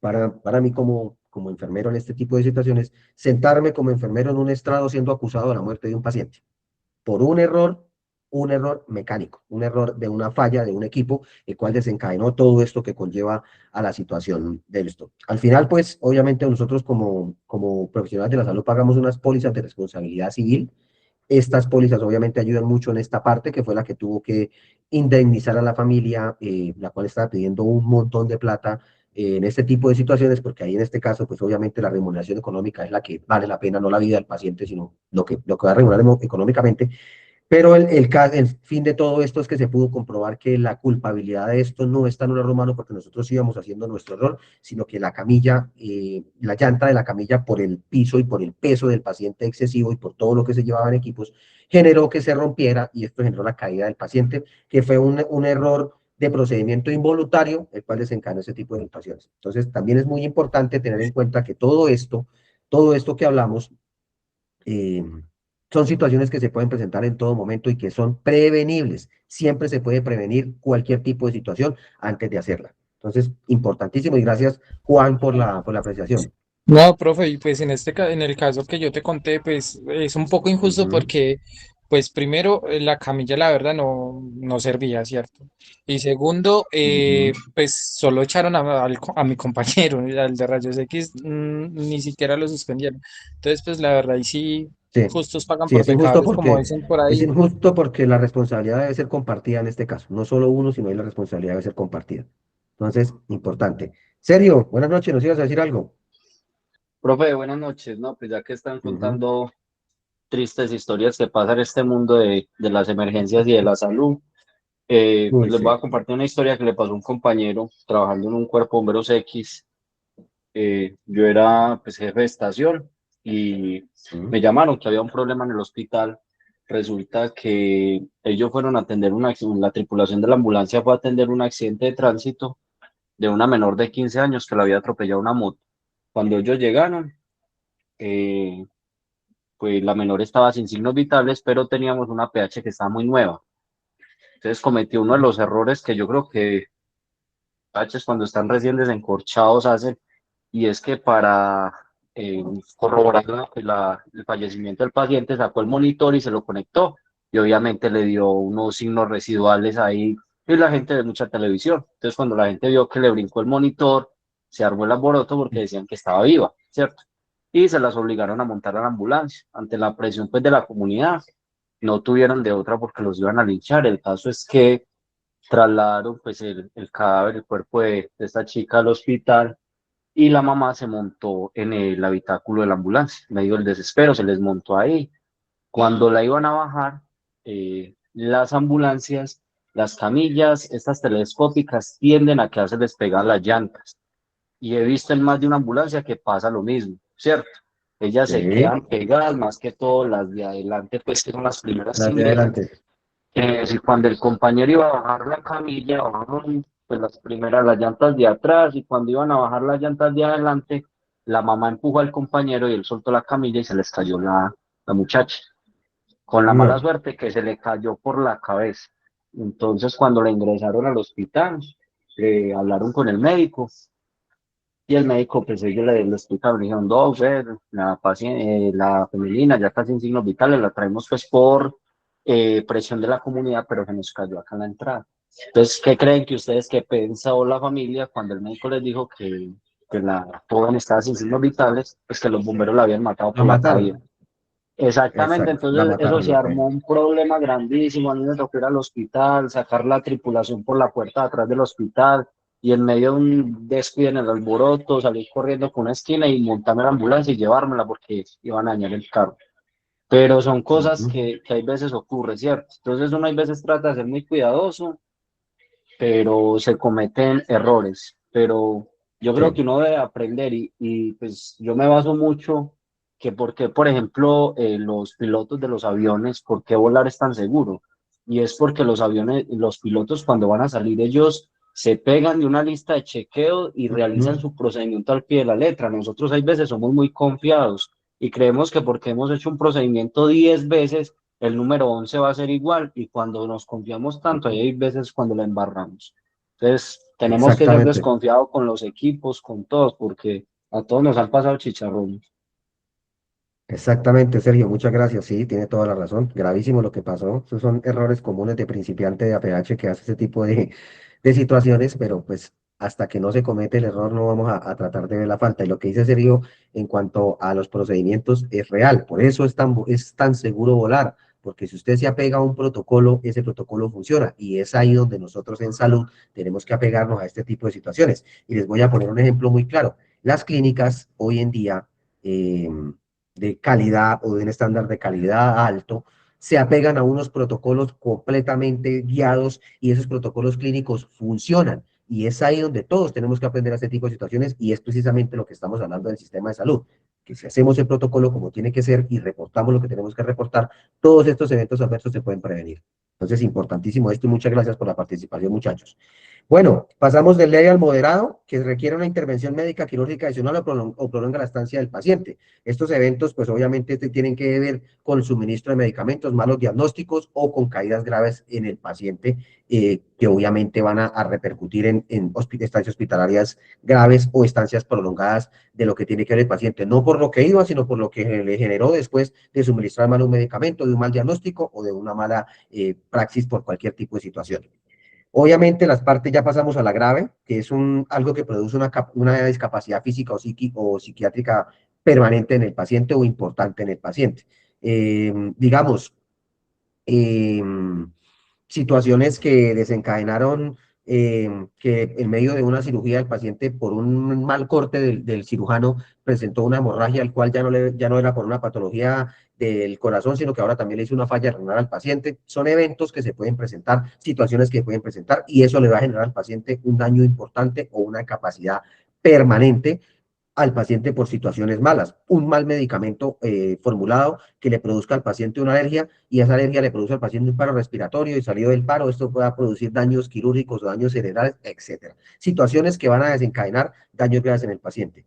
para mí como enfermero en este tipo de situaciones, sentarme como enfermero en un estrado siendo acusado de la muerte de un paciente por un error mecánico, un error de una falla de un equipo, el cual desencadenó todo esto que conlleva a la situación de esto. Al final, pues, obviamente nosotros como profesionales de la salud pagamos unas pólizas de responsabilidad civil. Estas pólizas obviamente ayudan mucho en esta parte, que fue la que tuvo que indemnizar a la familia, la cual estaba pidiendo un montón de plata en este tipo de situaciones, porque ahí en este caso, pues obviamente la remuneración económica es la que vale la pena, no la vida del paciente, sino lo que va a remunerar económicamente. Pero el fin de todo esto es que se pudo comprobar que la culpabilidad de esto no está en un error humano porque nosotros íbamos haciendo nuestro error, sino que la camilla, la llanta de la camilla por el piso y por el peso del paciente excesivo y por todo lo que se llevaba en equipos, generó que se rompiera y esto generó la caída del paciente, que fue un error de procedimiento involuntario, el cual desencadena ese tipo de situaciones. Entonces, también es muy importante tener en cuenta que todo esto que hablamos, eh, son situaciones que se pueden presentar en todo momento y que son prevenibles. Siempre se puede prevenir cualquier tipo de situación antes de hacerla. Entonces, importantísimo y gracias, Juan, por la apreciación. No, profe, y pues en el caso que yo te conté, pues es un poco injusto Ujú, porque, pues primero, la camilla la verdad no servía, ¿cierto? Y segundo, ujú. pues solo echaron a mi compañero, al de rayos X, ni siquiera lo suspendieron. Entonces, pues la verdad, y sí, Sí, justos pagan sí, por pecadores, como dicen por es ahí. injusto porque la responsabilidad debe ser compartida en este caso. No solo uno, sino la responsabilidad debe ser compartida. Entonces, importante. Sergio, buenas noches, ¿nos ibas a decir algo? Profe, buenas noches. No, pues ya que están Ujú, contando tristes historias que pasan en este mundo de las emergencias y de la salud. Pues Uy, les voy sí. a compartir una historia que le pasó a un compañero trabajando en un cuerpo de bomberos X. Yo era pues jefe de estación y Mm. me llamaron que había un problema en el hospital. Resulta que ellos fueron a atender la tripulación de la ambulancia fue a atender un accidente de tránsito de una menor de 15 años que la había atropellado una moto. Cuando ellos llegaron, eh, pues la menor estaba sin signos vitales, pero teníamos una PH que estaba muy nueva. Entonces cometió uno de los errores que yo creo que PHs cuando están recién desencorchados hacen, y es que para corroborar el fallecimiento del paciente sacó el monitor y se lo conectó, y obviamente le dio unos signos residuales ahí, y la gente ve mucha televisión. Entonces cuando la gente vio que le brincó el monitor, se armó el alboroto porque decían que estaba viva, ¿cierto? Y se las obligaron a montar a la ambulancia. Ante la presión pues de la comunidad, no tuvieron de otra porque los iban a linchar. El caso es que trasladaron pues el cadáver, el cuerpo de esta chica al hospital, y la mamá se montó en el habitáculo de la ambulancia. Me dio el desespero, se les montó ahí. Cuando la iban a bajar, las ambulancias, las camillas, estas telescópicas, tienden a quedarse despegadas las llantas. Y he visto en más de una ambulancia que pasa lo mismo, ¿cierto? Ellas se Sí, quedan pegadas, más que todo las de adelante, pues que son las primeras que las de ingresan. adelante. Si cuando el compañero iba a bajar la camilla, bajaron pues las primeras las llantas de atrás, y cuando iban a bajar las llantas de adelante, la mamá empujó al compañero y él soltó la camilla y se les cayó la muchacha, con la mala No. suerte que se le cayó por la cabeza. Entonces cuando la ingresaron al hospital, hablaron con el médico, y el médico, pues ellos le explicaron, le dijeron, "Doc, la paciente, la femenina ya está sin signos vitales, la traemos pues por presión de la comunidad, pero se nos cayó acá en la entrada". Entonces, ¿qué creen que ustedes que pensó la familia cuando el médico les dijo que la joven estaba sin signos vitales? Pues que los bomberos la habían matado La por la mataron. caída. Exactamente, Exacto, la entonces eso mataron se la armó calle. un problema grandísimo. A mí me tocó ir al hospital, sacar la tripulación por la puerta de atrás del hospital, y en medio de un descuido en el alboroto salir corriendo con una esquina y montarme a la ambulancia y llevármela porque iban a dañar el carro. Pero son cosas Ujú. que hay veces ocurre, ¿cierto? Entonces uno hay veces trata de ser muy cuidadoso, pero se cometen errores. Pero yo creo que Sí, uno debe aprender, y pues yo me baso mucho que porque, por ejemplo, los pilotos de los aviones, ¿por qué volar es tan seguro? Y es porque los aviones, los pilotos cuando van a salir, ellos se pegan de una lista de chequeo y realizan ujú. su procedimiento al pie de la letra. Nosotros hay veces somos muy confiados y creemos que porque hemos hecho un procedimiento 10 veces, el número 11 va a ser igual, y cuando nos confiamos tanto, ahí hay veces cuando la embarramos. Entonces, tenemos que ser Exactamente. desconfiados con los equipos, con todos, porque a todos nos han pasado chicharrones. Exactamente, Sergio, muchas gracias. Sí, tiene toda la razón. Gravísimo lo que pasó. Esos son errores comunes de principiante de APH que hace ese tipo de situaciones, pero pues hasta que no se comete el error no vamos a tratar de ver la falta. Y lo que dice Sergio en cuanto a los procedimientos es real. Por eso es tan seguro volar, porque si usted se apega a un protocolo, ese protocolo funciona. Y es ahí donde nosotros en salud tenemos que apegarnos a este tipo de situaciones. Y les voy a poner un ejemplo muy claro. Las clínicas hoy en día... de calidad o de un estándar de calidad alto, se apegan a unos protocolos completamente guiados y esos protocolos clínicos funcionan. Y es ahí donde todos tenemos que aprender a este tipo de situaciones y es precisamente lo que estamos hablando del sistema de salud, que si hacemos el protocolo como tiene que ser y reportamos lo que tenemos que reportar, todos estos eventos adversos se pueden prevenir. Entonces, importantísimo esto y muchas gracias por la participación, muchachos. Bueno, pasamos del leve al moderado, que requiere una intervención médica, quirúrgica adicional o prolonga la estancia del paciente. Estos eventos, pues obviamente tienen que ver con el suministro de medicamentos, malos diagnósticos o con caídas graves en el paciente, que obviamente van a repercutir en estancias hospitalarias graves o estancias prolongadas de lo que tiene que ver el paciente, no por lo que iba, sino por lo que le generó después de suministrar mal un medicamento, de un mal diagnóstico o de una mala praxis por cualquier tipo de situación. Obviamente, las partes ya pasamos a la grave, que es algo que produce una discapacidad física o psiquiátrica permanente en el paciente o importante en el paciente. Digamos, eh, situaciones que desencadenaron que en medio de una cirugía el paciente por un mal corte del cirujano presentó una hemorragia, el cual ya no era por una patología del corazón, sino que ahora también le hizo una falla renal al paciente. Son eventos que se pueden presentar, situaciones que pueden presentar, y eso le va a generar al paciente un daño importante o una incapacidad permanente al paciente por situaciones malas. Un mal medicamento formulado que le produzca al paciente una alergia y esa alergia le produce al paciente un paro respiratorio y salido del paro, esto pueda producir daños quirúrgicos o daños cerebrales, etcétera. Situaciones que van a desencadenar daños graves en el paciente.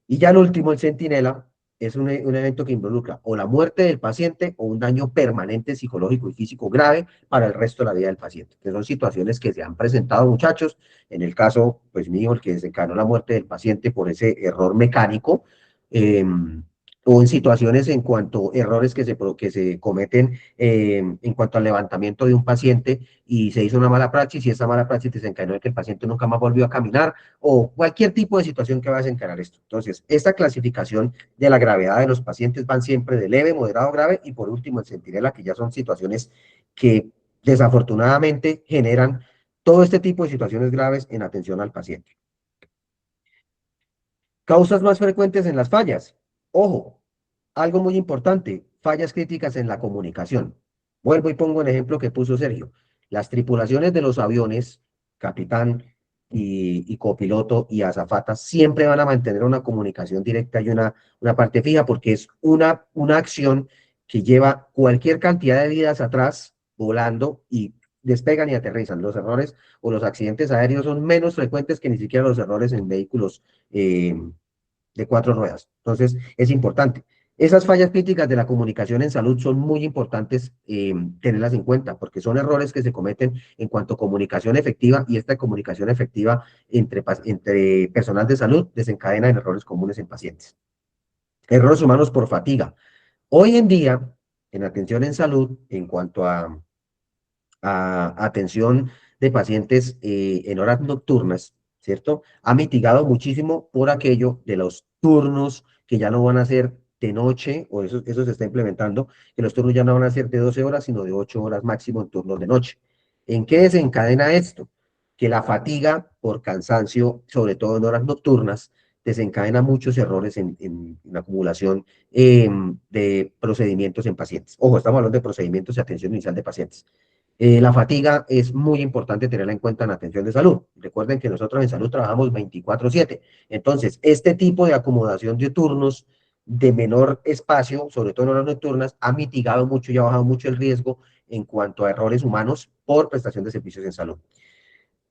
Y ya el último, el centinela, es un evento que involucra o la muerte del paciente o un daño permanente psicológico y físico grave para el resto de la vida del paciente, que son situaciones que se han presentado, muchachos. En el caso, pues mío, el que desencadenó la muerte del paciente por ese error mecánico, o en situaciones en cuanto a errores que se cometen en cuanto al levantamiento de un paciente y se hizo una mala praxis y esa mala praxis desencadenó en que el paciente nunca más volvió a caminar o cualquier tipo de situación que va a desencadenar esto. Entonces, esta clasificación de la gravedad de los pacientes van siempre de leve, moderado, grave y por último el centinela, que ya son situaciones que desafortunadamente generan todo este tipo de situaciones graves en atención al paciente. Causas más frecuentes en las fallas. Ojo, algo muy importante, fallas críticas en la comunicación. Vuelvo y pongo el ejemplo que puso Sergio. Las tripulaciones de los aviones, capitán y copiloto y azafata, siempre van a mantener una comunicación directa y una parte fija porque es una acción que lleva cualquier cantidad de vidas atrás volando y despegan y aterrizan. Los errores o los accidentes aéreos son menos frecuentes que ni siquiera los errores en vehículos de 4 ruedas. Entonces, es importante. Esas fallas críticas de la comunicación en salud son muy importantes tenerlas en cuenta, porque son errores que se cometen en cuanto a comunicación efectiva, y esta comunicación efectiva entre personal de salud desencadena en errores comunes en pacientes. Errores humanos por fatiga. Hoy en día, en atención en salud, en cuanto a atención de pacientes en horas nocturnas, ¿cierto? Ha mitigado muchísimo por aquello de los turnos que ya no van a ser de noche, o eso se está implementando, que los turnos ya no van a ser de 12 horas, sino de 8 horas máximo en turnos de noche. ¿En qué desencadena esto? Que la fatiga por cansancio, sobre todo en horas nocturnas, desencadena muchos errores en la acumulación de procedimientos en pacientes. Ojo, estamos hablando de procedimientos de atención inicial de pacientes. La fatiga es muy importante tenerla en cuenta en atención de salud. Recuerden que nosotros en salud trabajamos 24/7. Entonces, este tipo de acomodación de turnos de menor espacio, sobre todo en horas nocturnas, ha mitigado mucho y ha bajado mucho el riesgo en cuanto a errores humanos por prestación de servicios en salud.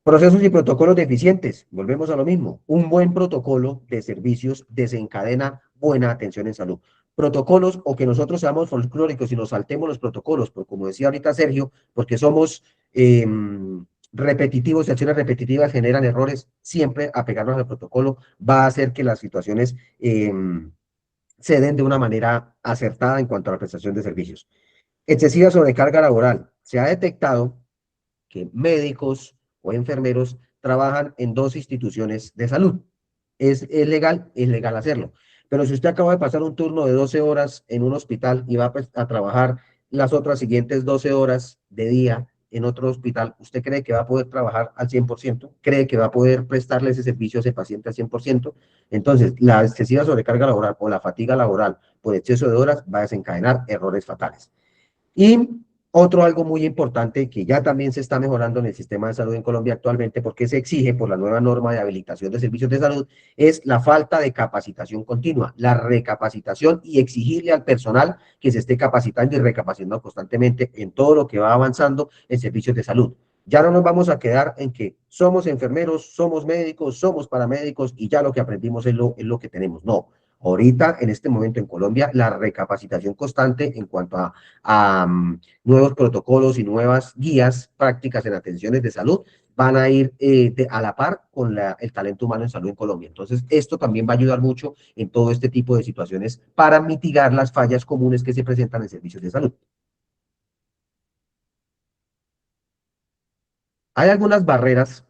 Procesos y protocolos deficientes, volvemos a lo mismo. Un buen protocolo de servicios desencadena buena atención en salud. Protocolos, o que nosotros seamos folclóricos y nos saltemos los protocolos, porque como decía ahorita Sergio, porque somos repetitivos y acciones repetitivas generan errores, siempre apegarnos al protocolo va a hacer que las situaciones se den de una manera acertada en cuanto a la prestación de servicios. Excesiva sobrecarga laboral. Se ha detectado que médicos o enfermeros trabajan en 2 instituciones de salud. Es legal hacerlo. Pero si usted acaba de pasar un turno de 12 horas en un hospital y va a trabajar las otras siguientes 12 horas de día en otro hospital, ¿usted cree que va a poder trabajar al 100%? ¿Cree que va a poder prestarle ese servicio a ese paciente al 100%? Entonces, la excesiva sobrecarga laboral o la fatiga laboral por exceso de horas va a desencadenar errores fatales. Y algo muy importante que ya también se está mejorando en el sistema de salud en Colombia actualmente, porque se exige por la nueva norma de habilitación de servicios de salud, es la falta de capacitación continua, la recapacitación y exigirle al personal que se esté capacitando y recapacitando constantemente en todo lo que va avanzando en servicios de salud. Ya no nos vamos a quedar en que somos enfermeros, somos médicos, somos paramédicos y ya lo que aprendimos es lo que tenemos. No. Ahorita, en este momento en Colombia, la recapacitación constante en cuanto a nuevos protocolos y nuevas guías prácticas en atenciones de salud van a ir a la par con el talento humano en salud en Colombia. Entonces, esto también va a ayudar mucho en todo este tipo de situaciones para mitigar las fallas comunes que se presentan en servicios de salud. Hay algunas barreras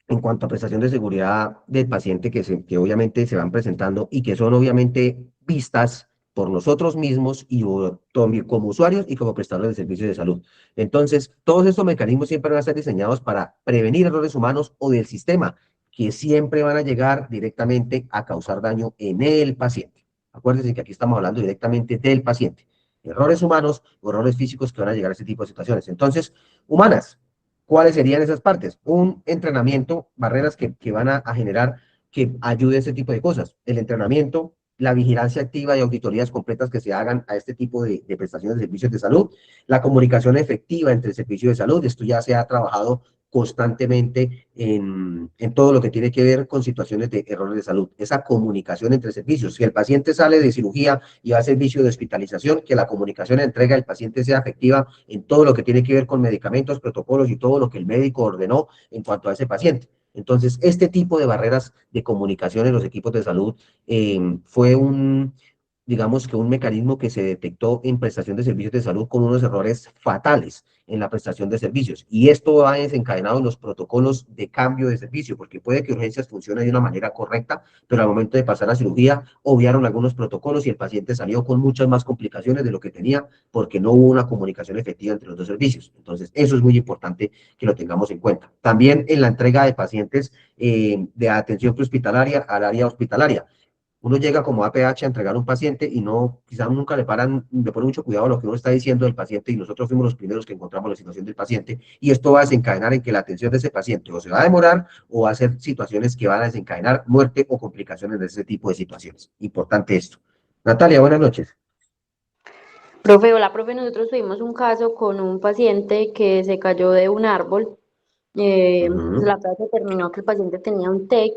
en cuanto a prestación de seguridad del paciente que obviamente se van presentando y que son obviamente vistas por nosotros mismos y también como usuarios y como prestadores de servicios de salud. Entonces, todos estos mecanismos siempre van a estar diseñados para prevenir errores humanos o del sistema, que siempre van a llegar directamente a causar daño en el paciente. Acuérdense que aquí estamos hablando directamente del paciente. Errores humanos o errores físicos que van a llegar a este tipo de situaciones. Entonces, humanas, ¿cuáles serían esas partes? Un entrenamiento, barreras que van a generar que ayude a este tipo de cosas. El entrenamiento, la vigilancia activa y auditorías completas que se hagan a este tipo de prestaciones de servicios de salud, la comunicación efectiva entre el servicio de salud, esto ya se ha trabajado constantemente en todo lo que tiene que ver con situaciones de errores de salud, esa comunicación entre servicios. Si el paciente sale de cirugía y va a servicio de hospitalización, que la comunicación de entrega del paciente sea efectiva en todo lo que tiene que ver con medicamentos, protocolos y todo lo que el médico ordenó en cuanto a ese paciente. Entonces, este tipo de barreras de comunicación en los equipos de salud fue digamos que un mecanismo que se detectó en prestación de servicios de salud con unos errores fatales en la prestación de servicios. Y esto ha desencadenado en los protocolos de cambio de servicio, porque puede que urgencias funcione de una manera correcta, pero al momento de pasar a cirugía obviaron algunos protocolos y el paciente salió con muchas más complicaciones de lo que tenía porque no hubo una comunicación efectiva entre los dos servicios. Entonces, eso es muy importante que lo tengamos en cuenta. También en la entrega de pacientes de atención prehospitalaria al área hospitalaria. Uno llega como APH a entregar un paciente y no, quizás nunca le ponen mucho cuidado a lo que uno está diciendo del paciente y nosotros fuimos los primeros que encontramos la situación del paciente y esto va a desencadenar en que la atención de ese paciente o se va a demorar o va a ser situaciones que van a desencadenar muerte o complicaciones de ese tipo de situaciones. Importante esto. Natalia, buenas noches. Profe, hola, profe, nosotros tuvimos un caso con un paciente que se cayó de un árbol. La clase terminó que el paciente tenía un TEC.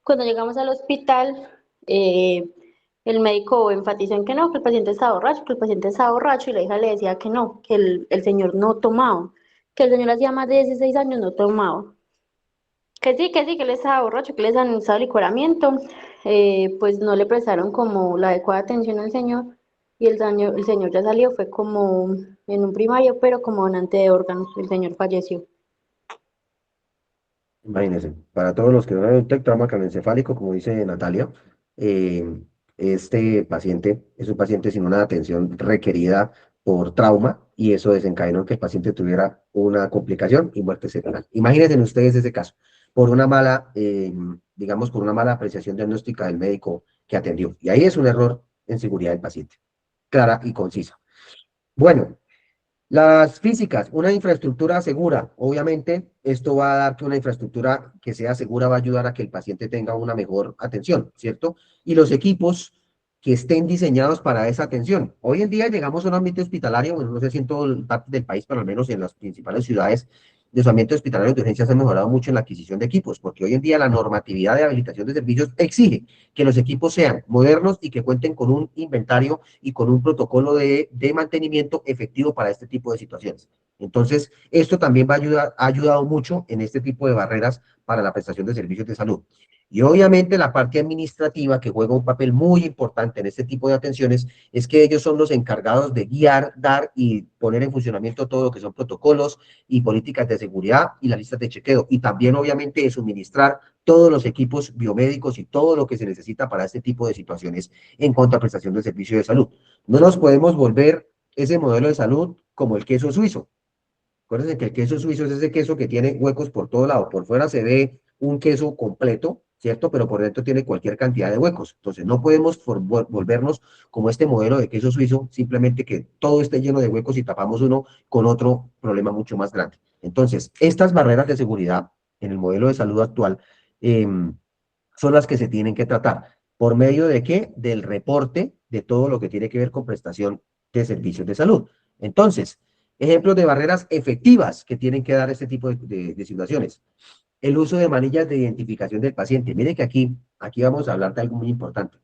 Cuando llegamos al hospital, el médico enfatizó en que no, que el paciente estaba borracho, que el paciente estaba borracho, y la hija le decía que no, que el señor no tomaba, que el señor hacía más de 16 años no tomaba. Que sí, que él estaba borracho, que les han estado licoramiento, pues no le prestaron como la adecuada atención al señor, y el señor ya salió, fue como en un primario, pero como donante de órganos, el señor falleció. Imagínense, para todos los que no han un TEC, trauma craneoencefálico, como dice Natalia, eh, este paciente es un paciente sin una atención requerida por trauma y eso desencadenó que el paciente tuviera una complicación y muerte cerebral. Imagínense ustedes ese caso, por una mala, digamos, por una mala apreciación diagnóstica del médico que atendió. Y ahí es un error en seguridad del paciente, clara y concisa. Bueno. Las físicas, una infraestructura segura. Obviamente, esto va a dar que una infraestructura que sea segura va a ayudar a que el paciente tenga una mejor atención, ¿cierto? Y los equipos que estén diseñados para esa atención. Hoy en día llegamos a un ambiente hospitalario, bueno, no sé si en todo parte del país, pero al menos en las principales ciudades, los ambientes hospitalarios de urgencias han mejorado mucho en la adquisición de equipos, porque hoy en día la normatividad de habilitación de servicios exige que los equipos sean modernos y que cuenten con un inventario y con un protocolo de mantenimiento efectivo para este tipo de situaciones. Entonces, esto también va a ayudar, ha ayudado mucho en este tipo de barreras para la prestación de servicios de salud. Y obviamente la parte administrativa, que juega un papel muy importante en este tipo de atenciones, es que ellos son los encargados de guiar, dar y poner en funcionamiento todo lo que son protocolos y políticas de seguridad y las listas de chequeo. Y también, obviamente, de suministrar todos los equipos biomédicos y todo lo que se necesita para este tipo de situaciones en cuanto a prestación de servicio de salud. No nos podemos volver ese modelo de salud como el queso suizo. Acuérdense que el queso suizo es ese queso que tiene huecos por todo lado. Por fuera se ve un queso completo, ¿cierto? Pero por dentro tiene cualquier cantidad de huecos. Entonces no podemos volvernos como este modelo de queso suizo, simplemente que todo esté lleno de huecos y tapamos uno con otro problema mucho más grande. Entonces, estas barreras de seguridad en el modelo de salud actual son las que se tienen que tratar. ¿Por medio de qué? Del reporte de todo lo que tiene que ver con prestación de servicios de salud. Entonces, ejemplos de barreras efectivas que tienen que dar este tipo de situaciones. El uso de manillas de identificación del paciente. Mire que aquí vamos a hablar de algo muy importante.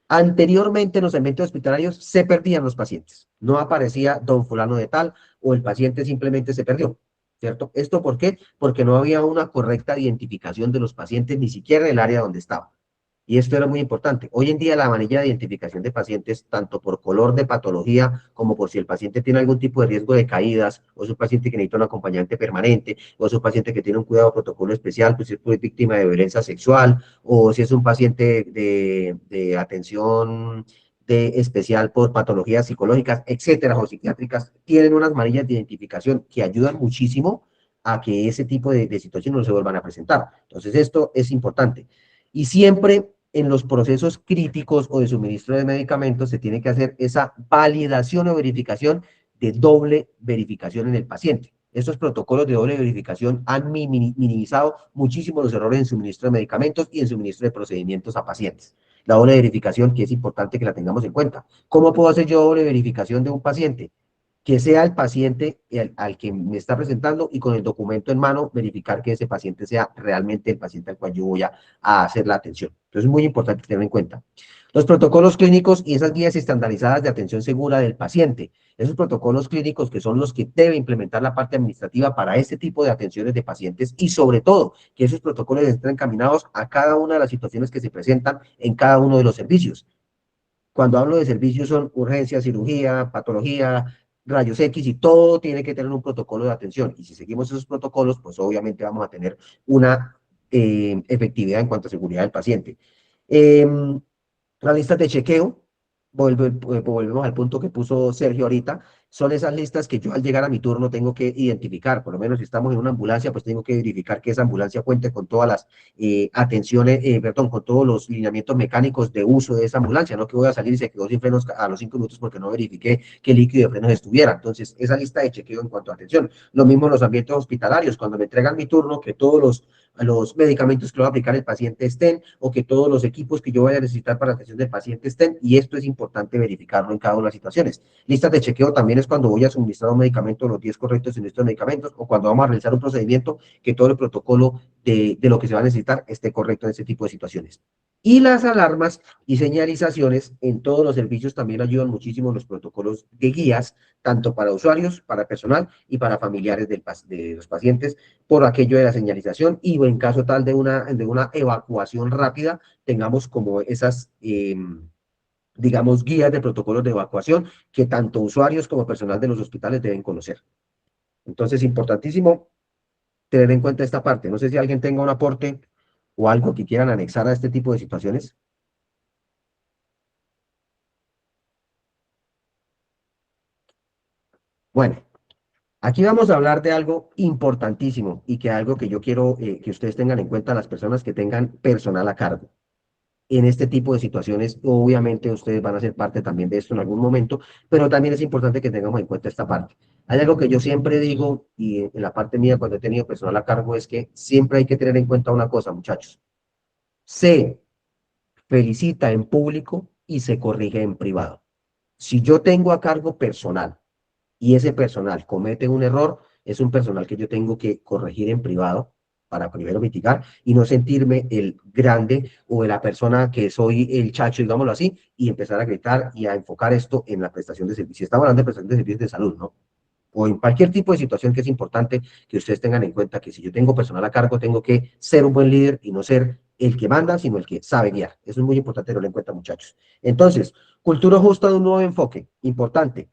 Anteriormente en los ambientes hospitalarios se perdían los pacientes. No aparecía don fulano de tal o el paciente simplemente se perdió, ¿cierto? ¿Esto por qué? Porque no había una correcta identificación de los pacientes ni siquiera en el área donde estaban. Y esto era muy importante. Hoy en día la manilla de identificación de pacientes, tanto por color de patología como por si el paciente tiene algún tipo de riesgo de caídas, o es un paciente que necesita un acompañante permanente, o es un paciente que tiene un cuidado protocolo especial, pues si es víctima de violencia sexual, o si es un paciente de atención de especial por patologías psicológicas, etcétera, o psiquiátricas, tienen unas manillas de identificación que ayudan muchísimo a que ese tipo de situaciones no se vuelvan a presentar. Entonces, esto es importante. Y siempre en los procesos críticos o de suministro de medicamentos se tiene que hacer esa validación o verificación de doble verificación en el paciente. Estos protocolos de doble verificación han minimizado muchísimo los errores en suministro de medicamentos y en suministro de procedimientos a pacientes. La doble verificación, que es importante que la tengamos en cuenta. ¿Cómo puedo hacer yo doble verificación de un paciente? Que sea el paciente al que me está presentando y con el documento en mano verificar que ese paciente sea realmente el paciente al cual yo voy a hacer la atención. Entonces es muy importante tener en cuenta. Los protocolos clínicos y esas guías estandarizadas de atención segura del paciente. Esos protocolos clínicos que son los que debe implementar la parte administrativa para este tipo de atenciones de pacientes y sobre todo que esos protocolos estén encaminados a cada una de las situaciones que se presentan en cada uno de los servicios. Cuando hablo de servicios son urgencia, cirugía, patología, rayos X y todo tiene que tener un protocolo de atención. Y si seguimos esos protocolos, pues obviamente vamos a tener una efectividad en cuanto a seguridad del paciente. Las listas de chequeo, volvemos al punto que puso Sergio ahorita, son esas listas que yo al llegar a mi turno tengo que identificar, por lo menos si estamos en una ambulancia, pues tengo que verificar que esa ambulancia cuente con todas las atenciones, con todos los lineamientos mecánicos de uso de esa ambulancia, no que voy a salir y se quedó sin frenos a los 5 minutos porque no verifiqué que el líquido de frenos estuviera. Entonces, esa lista de chequeo en cuanto a atención. Lo mismo en los ambientes hospitalarios, cuando me entregan mi turno, que todos los medicamentos que va a aplicar el paciente estén, o que todos los equipos que yo vaya a necesitar para la atención del paciente estén, y esto es importante verificarlo en cada una de las situaciones. Listas de chequeo también es cuando voy a suministrar un medicamento, los 10 correctos en estos medicamentos, o cuando vamos a realizar un procedimiento, que todo el protocolo de lo que se va a necesitar esté correcto en este tipo de situaciones. Y las alarmas y señalizaciones en todos los servicios también ayudan muchísimo los protocolos de guías, tanto para usuarios, para personal y para familiares de los pacientes, por aquello de la señalización y en caso tal de una evacuación rápida, tengamos como esas, digamos, guías de protocolos de evacuación que tanto usuarios como personal de los hospitales deben conocer. Entonces, importantísimo tener en cuenta esta parte. No sé si alguien tenga un aporte o algo que quieran anexar a este tipo de situaciones. Bueno, aquí vamos a hablar de algo importantísimo y que algo que yo quiero que ustedes tengan en cuenta, las personas que tengan personal a cargo. En este tipo de situaciones, obviamente ustedes van a ser parte también de esto en algún momento, pero también es importante que tengamos en cuenta esta parte. Hay algo que yo siempre digo, y en la parte mía cuando he tenido personal a cargo, es que siempre hay que tener en cuenta una cosa, muchachos. Se felicita en público y se corrige en privado. Si yo tengo a cargo personal y ese personal comete un error, es un personal que yo tengo que corregir en privado para primero mitigar y no sentirme el grande o la persona que soy el chacho, digámoslo así, y empezar a gritar y a enfocar esto en la prestación de servicios. Estamos hablando de prestación de servicios de salud, ¿no? O en cualquier tipo de situación que es importante que ustedes tengan en cuenta que si yo tengo personal a cargo, tengo que ser un buen líder y no ser el que manda, sino el que sabe guiar. Eso es muy importante tenerlo en cuenta, muchachos. Entonces, cultura justa de un nuevo enfoque, importante.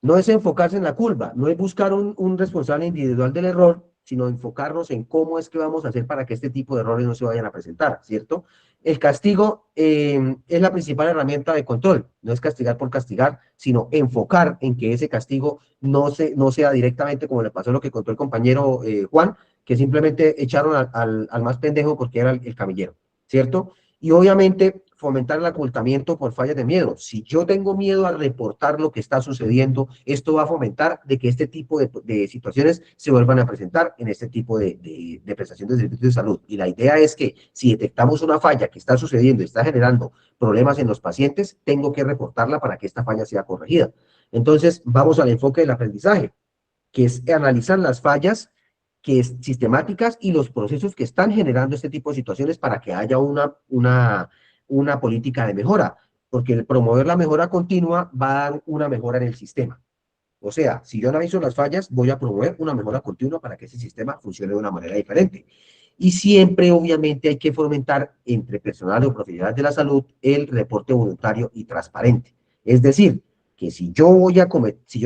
No es enfocarse en la curva, no es buscar un responsable individual del error, sino enfocarnos en cómo es que vamos a hacer para que este tipo de errores no se vayan a presentar, ¿cierto? El castigo es la principal herramienta de control, no es castigar por castigar, sino enfocar en que ese castigo no sea directamente como le pasó lo que contó el compañero Juan, que simplemente echaron al más pendejo porque era el camillero, ¿cierto? Y obviamente fomentar el ocultamiento por fallas de miedo. Si yo tengo miedo a reportar lo que está sucediendo, esto va a fomentar de que este tipo de situaciones se vuelvan a presentar en este tipo de prestación de servicios de salud. Y la idea es que si detectamos una falla que está sucediendo y está generando problemas en los pacientes, tengo que reportarla para que esta falla sea corregida. Entonces, vamos al enfoque del aprendizaje, que es analizar las fallas que es sistemáticas y los procesos que están generando este tipo de situaciones para que haya una política de mejora, porque el promover la mejora continua va a dar una mejora en el sistema. O sea, si yo analizo las fallas, voy a promover una mejora continua para que ese sistema funcione de una manera diferente. Y siempre, obviamente, hay que fomentar entre personal o profesionales de la salud el reporte voluntario y transparente. Es decir, que si yo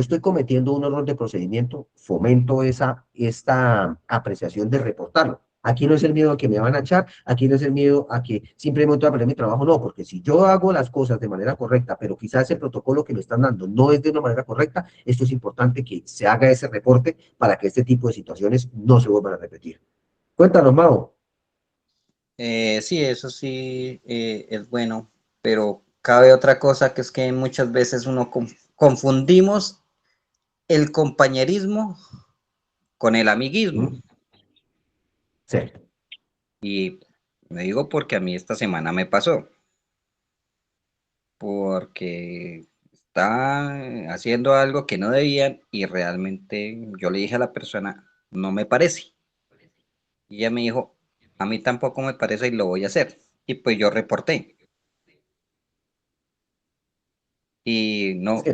estoy cometiendo un error de procedimiento, fomento esta apreciación de reportarlo. Aquí no es el miedo a que me van a echar, aquí no es el miedo a que simplemente voy a perder mi trabajo, no, porque si yo hago las cosas de manera correcta, pero quizás el protocolo que me están dando no es de una manera correcta, esto es importante que se haga ese reporte para que este tipo de situaciones no se vuelvan a repetir. Cuéntanos, Mao. Sí, eso sí es bueno, pero cabe otra cosa que es que muchas veces uno confundimos el compañerismo con el amiguismo. Sí. Y me digo porque a mí esta semana me pasó, porque está haciendo algo que no debían y realmente yo le dije a la persona, no me parece. Y ella me dijo, a mí tampoco me parece y lo voy a hacer. Y pues yo reporté. Y no, Sí.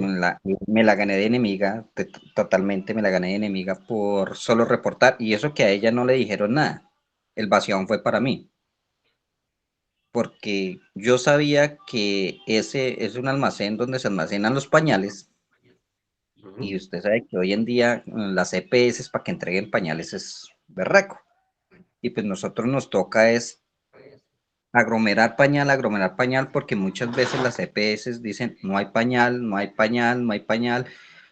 me la gané de enemiga, totalmente me la gané de enemiga por solo reportar. Y eso que a ella no le dijeron nada. El vaciado fue para mí. Porque yo sabía que ese es un almacén donde se almacenan los pañales. Y usted sabe que hoy en día las EPS para que entreguen pañales es berraco. Y pues nosotros nos toca es aglomerar pañal, porque muchas veces las EPS dicen no hay pañal, no hay pañal, no hay pañal,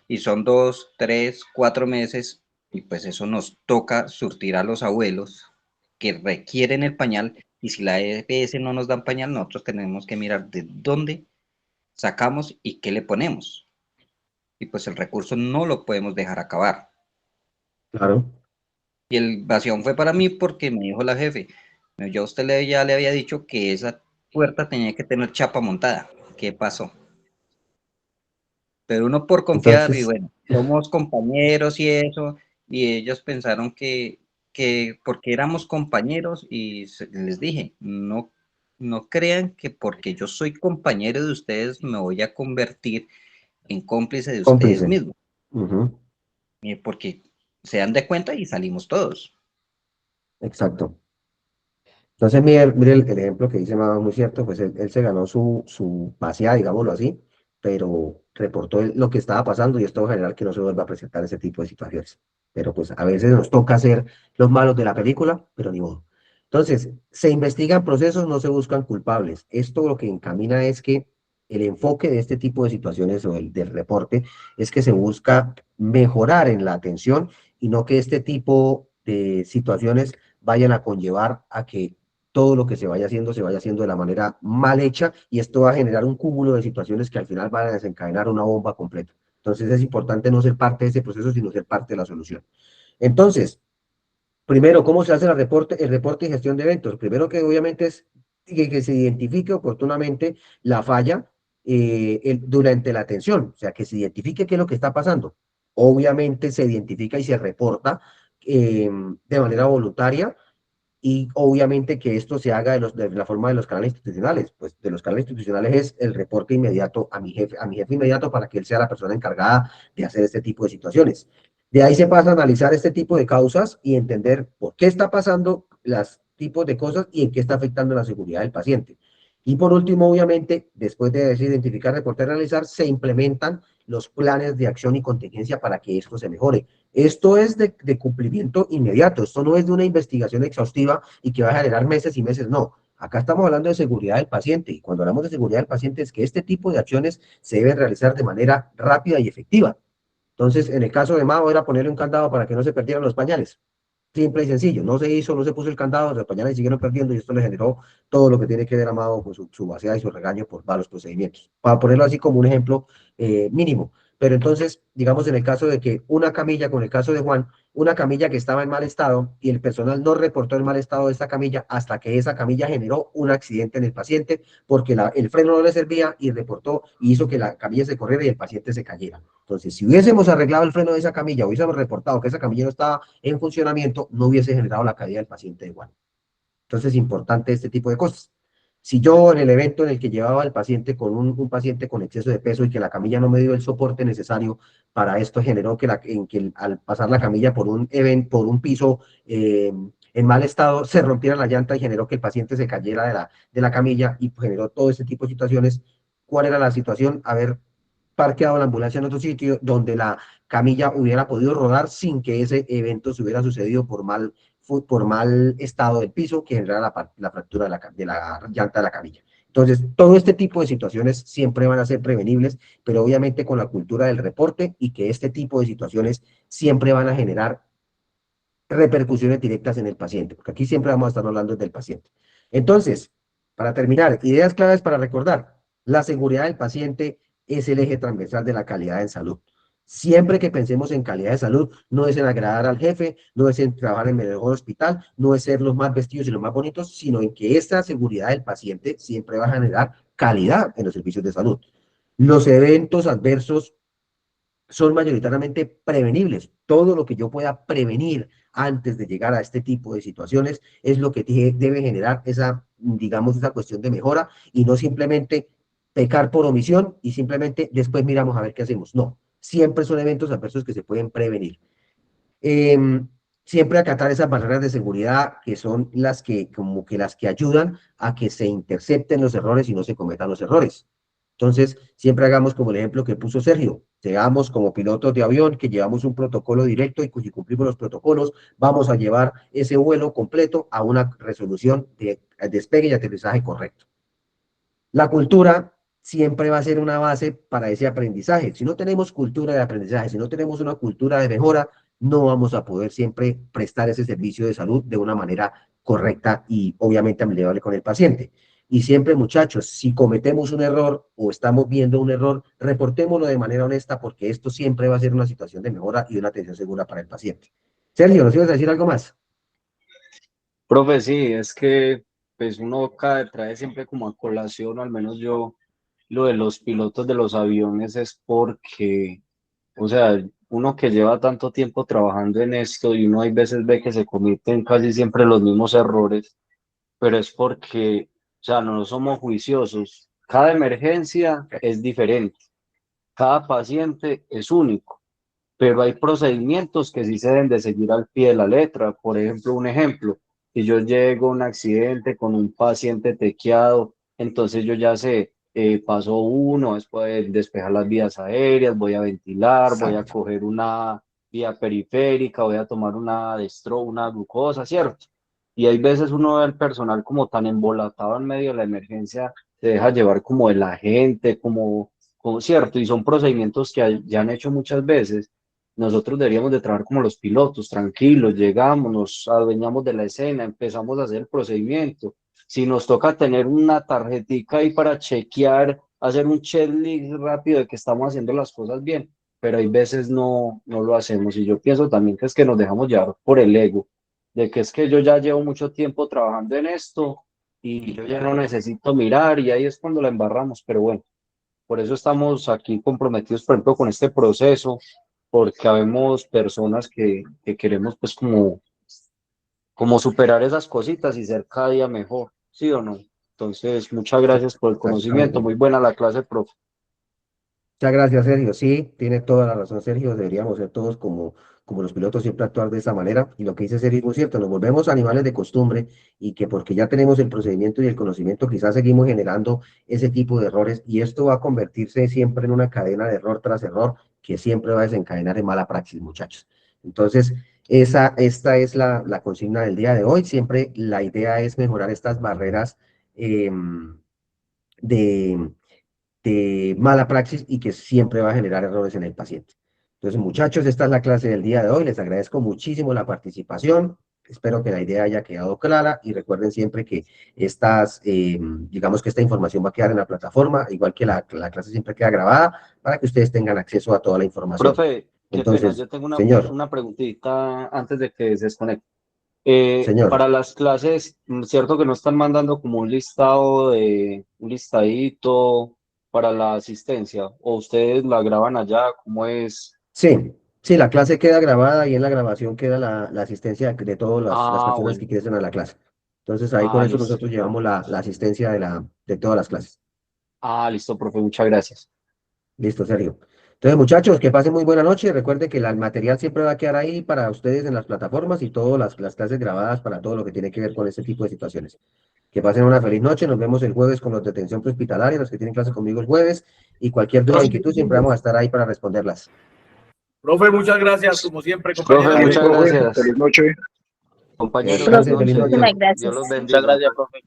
y son 2, 3, 4 meses, y pues eso nos toca surtir a los abuelos que requieren el pañal, y si la EPS no nos dan pañal, nosotros tenemos que mirar de dónde sacamos y qué le ponemos. Y pues el recurso no lo podemos dejar acabar. Claro. Y el vacío fue para mí porque me dijo la jefe, yo a usted ya le había dicho que esa puerta tenía que tener chapa montada. ¿Qué pasó? Pero uno por confiar, y Entonces, bueno, somos compañeros y eso, y ellos pensaron que porque éramos compañeros, y les dije, no, no crean que porque yo soy compañero de ustedes me voy a convertir en cómplice de ustedes cómplice. mismos, porque se dan de cuenta y salimos todos. Exacto. Entonces, mire el ejemplo que dice Mao, muy cierto, pues él se ganó su paseada, digámoslo así, pero reportó lo que estaba pasando y esto va a generar que no se vuelva a presentar ese tipo de situaciones. Pero pues a veces nos toca ser los malos de la película, pero ni modo. Entonces, se investigan procesos, no se buscan culpables. Esto lo que encamina es que el enfoque de este tipo de situaciones o del reporte es que se busca mejorar en la atención y no que este tipo de situaciones vayan a conllevar a que todo lo que se vaya haciendo de la manera mal hecha y esto va a generar un cúmulo de situaciones que al final van a desencadenar una bomba completa. Entonces es importante no ser parte de ese proceso, sino ser parte de la solución. Entonces, primero, ¿cómo se hace el reporte y gestión de eventos? Primero que obviamente es que se identifique oportunamente la falla durante la atención, o sea, que se identifique qué es lo que está pasando. Obviamente se identifica y se reporta de manera voluntaria y obviamente que esto se haga de la forma de los canales institucionales. Pues de los canales institucionales es el reporte inmediato a mi jefe inmediato para que él sea la persona encargada de hacer este tipo de situaciones. De ahí se pasa a analizar este tipo de causas y entender por qué está pasando los tipos de cosas y en qué está afectando la seguridad del paciente. Y por último, obviamente, después de identificar, reportar y analizar, se implementan los planes de acción y contingencia para que esto se mejore. Esto es de cumplimiento inmediato, esto no es de una investigación exhaustiva y que va a generar meses y meses, no. Acá estamos hablando de seguridad del paciente y cuando hablamos de seguridad del paciente es que este tipo de acciones se deben realizar de manera rápida y efectiva. Entonces, en el caso de Mao era ponerle un candado para que no se perdieran los pañales. Simple y sencillo, no se hizo, no se puso el candado, los pañales siguieron perdiendo y esto le generó todo lo que tiene que ver Amado con su vaciada y su regaño por malos procedimientos. Para ponerlo así como un ejemplo mínimo. Pero entonces, digamos en el caso de que una camilla, con el caso de Juan, una camilla que estaba en mal estado y el personal no reportó el mal estado de esta camilla hasta que esa camilla generó un accidente en el paciente porque el freno no le servía y reportó y hizo que la camilla se corriera y el paciente se cayera. Entonces, si hubiésemos arreglado el freno de esa camilla, hubiésemos reportado que esa camilla no estaba en funcionamiento, no hubiese generado la caída del paciente igual. Entonces es importante este tipo de cosas. Si yo en el evento en el que llevaba al paciente con un paciente con exceso de peso y que la camilla no me dio el soporte necesario para esto, generó que, al pasar la camilla por por un piso en mal estado, se rompiera la llanta y generó que el paciente se cayera de la camilla y generó todo ese tipo de situaciones. ¿Cuál era la situación? Haber parqueado la ambulancia en otro sitio donde la camilla hubiera podido rodar sin que ese evento se hubiera sucedido por por mal estado del piso que genera la fractura de la llanta de la camilla. Entonces, todo este tipo de situaciones siempre van a ser prevenibles, pero obviamente con la cultura del reporte y que este tipo de situaciones siempre van a generar repercusiones directas en el paciente, porque aquí siempre vamos a estar hablando del paciente. Entonces, para terminar, ideas claves para recordar, la seguridad del paciente es el eje transversal de la calidad en salud. Siempre que pensemos en calidad de salud, no es en agradar al jefe, no es en trabajar en el mejor hospital, no es ser los más vestidos y los más bonitos, sino en que esta seguridad del paciente siempre va a generar calidad en los servicios de salud. Los eventos adversos son mayoritariamente prevenibles. Todo lo que yo pueda prevenir antes de llegar a este tipo de situaciones es lo que debe generar esa, digamos, esa cuestión de mejora y no simplemente pecar por omisión y simplemente después miramos a ver qué hacemos. No, siempre son eventos adversos que se pueden prevenir. Siempre acatar esas barreras de seguridad que son las que, como que las que ayudan a que se intercepten los errores y no se cometan los errores. Entonces, siempre hagamos como el ejemplo que puso Sergio, seamos como pilotos de avión, que llevamos un protocolo directo y si cumplimos los protocolos, vamos a llevar ese vuelo completo a una resolución de despegue y aterrizaje correcto. La cultura siempre va a ser una base para ese aprendizaje. Si no tenemos cultura de aprendizaje, si no tenemos una cultura de mejora, no vamos a poder siempre prestar ese servicio de salud de una manera correcta y obviamente amigable con el paciente. Y siempre, muchachos, si cometemos un error o estamos viendo un error, reportémoslo de manera honesta porque esto siempre va a ser una situación de mejora y una atención segura para el paciente. Sergio, ¿nos ibas a decir algo más? Profe, sí, es que pues uno trae siempre como a colación, o al menos yo, lo de los pilotos de los aviones es porque, o sea, uno que lleva tanto tiempo trabajando en esto y uno hay veces ve que se cometen casi siempre los mismos errores, pero es porque, o sea, no somos juiciosos. Cada emergencia es diferente, cada paciente es único, pero hay procedimientos que sí se deben de seguir al pie de la letra. Por ejemplo, un ejemplo, si yo llego a un accidente con un paciente tequeado, entonces yo ya sé, paso uno, después de despejar las vías aéreas, voy a ventilar, voy a coger una vía periférica, voy a tomar una dextro, una glucosa, ¿cierto? Y hay veces uno ve al personal como tan embolatado en medio de la emergencia, se deja llevar como de la gente, como cierto, y son procedimientos que ya han hecho muchas veces. Nosotros deberíamos de trabajar como los pilotos, tranquilos, llegamos, nos adueñamos de la escena, empezamos a hacer el procedimiento. Si nos toca tener una tarjetica ahí para chequear, hacer un checklist rápido de que estamos haciendo las cosas bien, pero hay veces no lo hacemos. Y yo pienso también que es que nos dejamos llevar por el ego, de que es que yo ya llevo mucho tiempo trabajando en esto y yo ya no necesito mirar y ahí es cuando la embarramos, pero bueno, por eso estamos aquí comprometidos, por ejemplo, con este proceso, porque habemos personas que queremos pues como superar esas cositas y ser cada día mejor, ¿sí o no? Entonces, muchas gracias por el conocimiento, muy buena la clase, profe. Muchas gracias, Sergio. Sí, tiene toda la razón, Sergio. Deberíamos ser todos como los pilotos, siempre actuar de esa manera. Y lo que dice Sergio es muy cierto, nos volvemos animales de costumbre y que porque ya tenemos el procedimiento y el conocimiento, quizás seguimos generando ese tipo de errores y esto va a convertirse siempre en una cadena de error tras error que siempre va a desencadenar en mala praxis, muchachos. Entonces, esta es la consigna del día de hoy. Siempre la idea es mejorar estas barreras de mala praxis y que siempre va a generar errores en el paciente. Entonces, muchachos, esta es la clase del día de hoy. Les agradezco muchísimo la participación. Espero que la idea haya quedado clara y recuerden siempre que digamos que esta información va a quedar en la plataforma, igual que la clase siempre queda grabada para que ustedes tengan acceso a toda la información. Profe, qué pena, Entonces, yo tengo señor, una preguntita antes de que se desconecte. señor. Para las clases, cierto que no están mandando como un listado un listadito para la asistencia, o ustedes la graban allá, ¿cómo es? Sí, la clase queda grabada y en la grabación queda la asistencia de todas las Ah, personas que bueno, ingresen a la clase. Entonces ahí con eso listo. nosotros llevamos la asistencia de todas las clases. Listo, profe, muchas gracias. Listo, Sergio. Entonces, muchachos, que pasen muy buena noche. Recuerden que el material siempre va a quedar ahí para ustedes en las plataformas y todas las clases grabadas para todo lo que tiene que ver con este tipo de situaciones. Que pasen una feliz noche. Nos vemos el jueves con los de atención prehospitalaria, los que tienen clase conmigo el jueves. Y cualquier duda o inquietud siempre vamos a estar ahí para responderlas. Profe, muchas gracias, como siempre, Profe, compañeros. muchas gracias. Feliz noche. Compañeros, Descanse, feliz entonces, noche. Muchísimas gracias. Dios los Muchas bendiga. gracias, profe.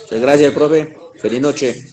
Muchas gracias, profe. Feliz noche.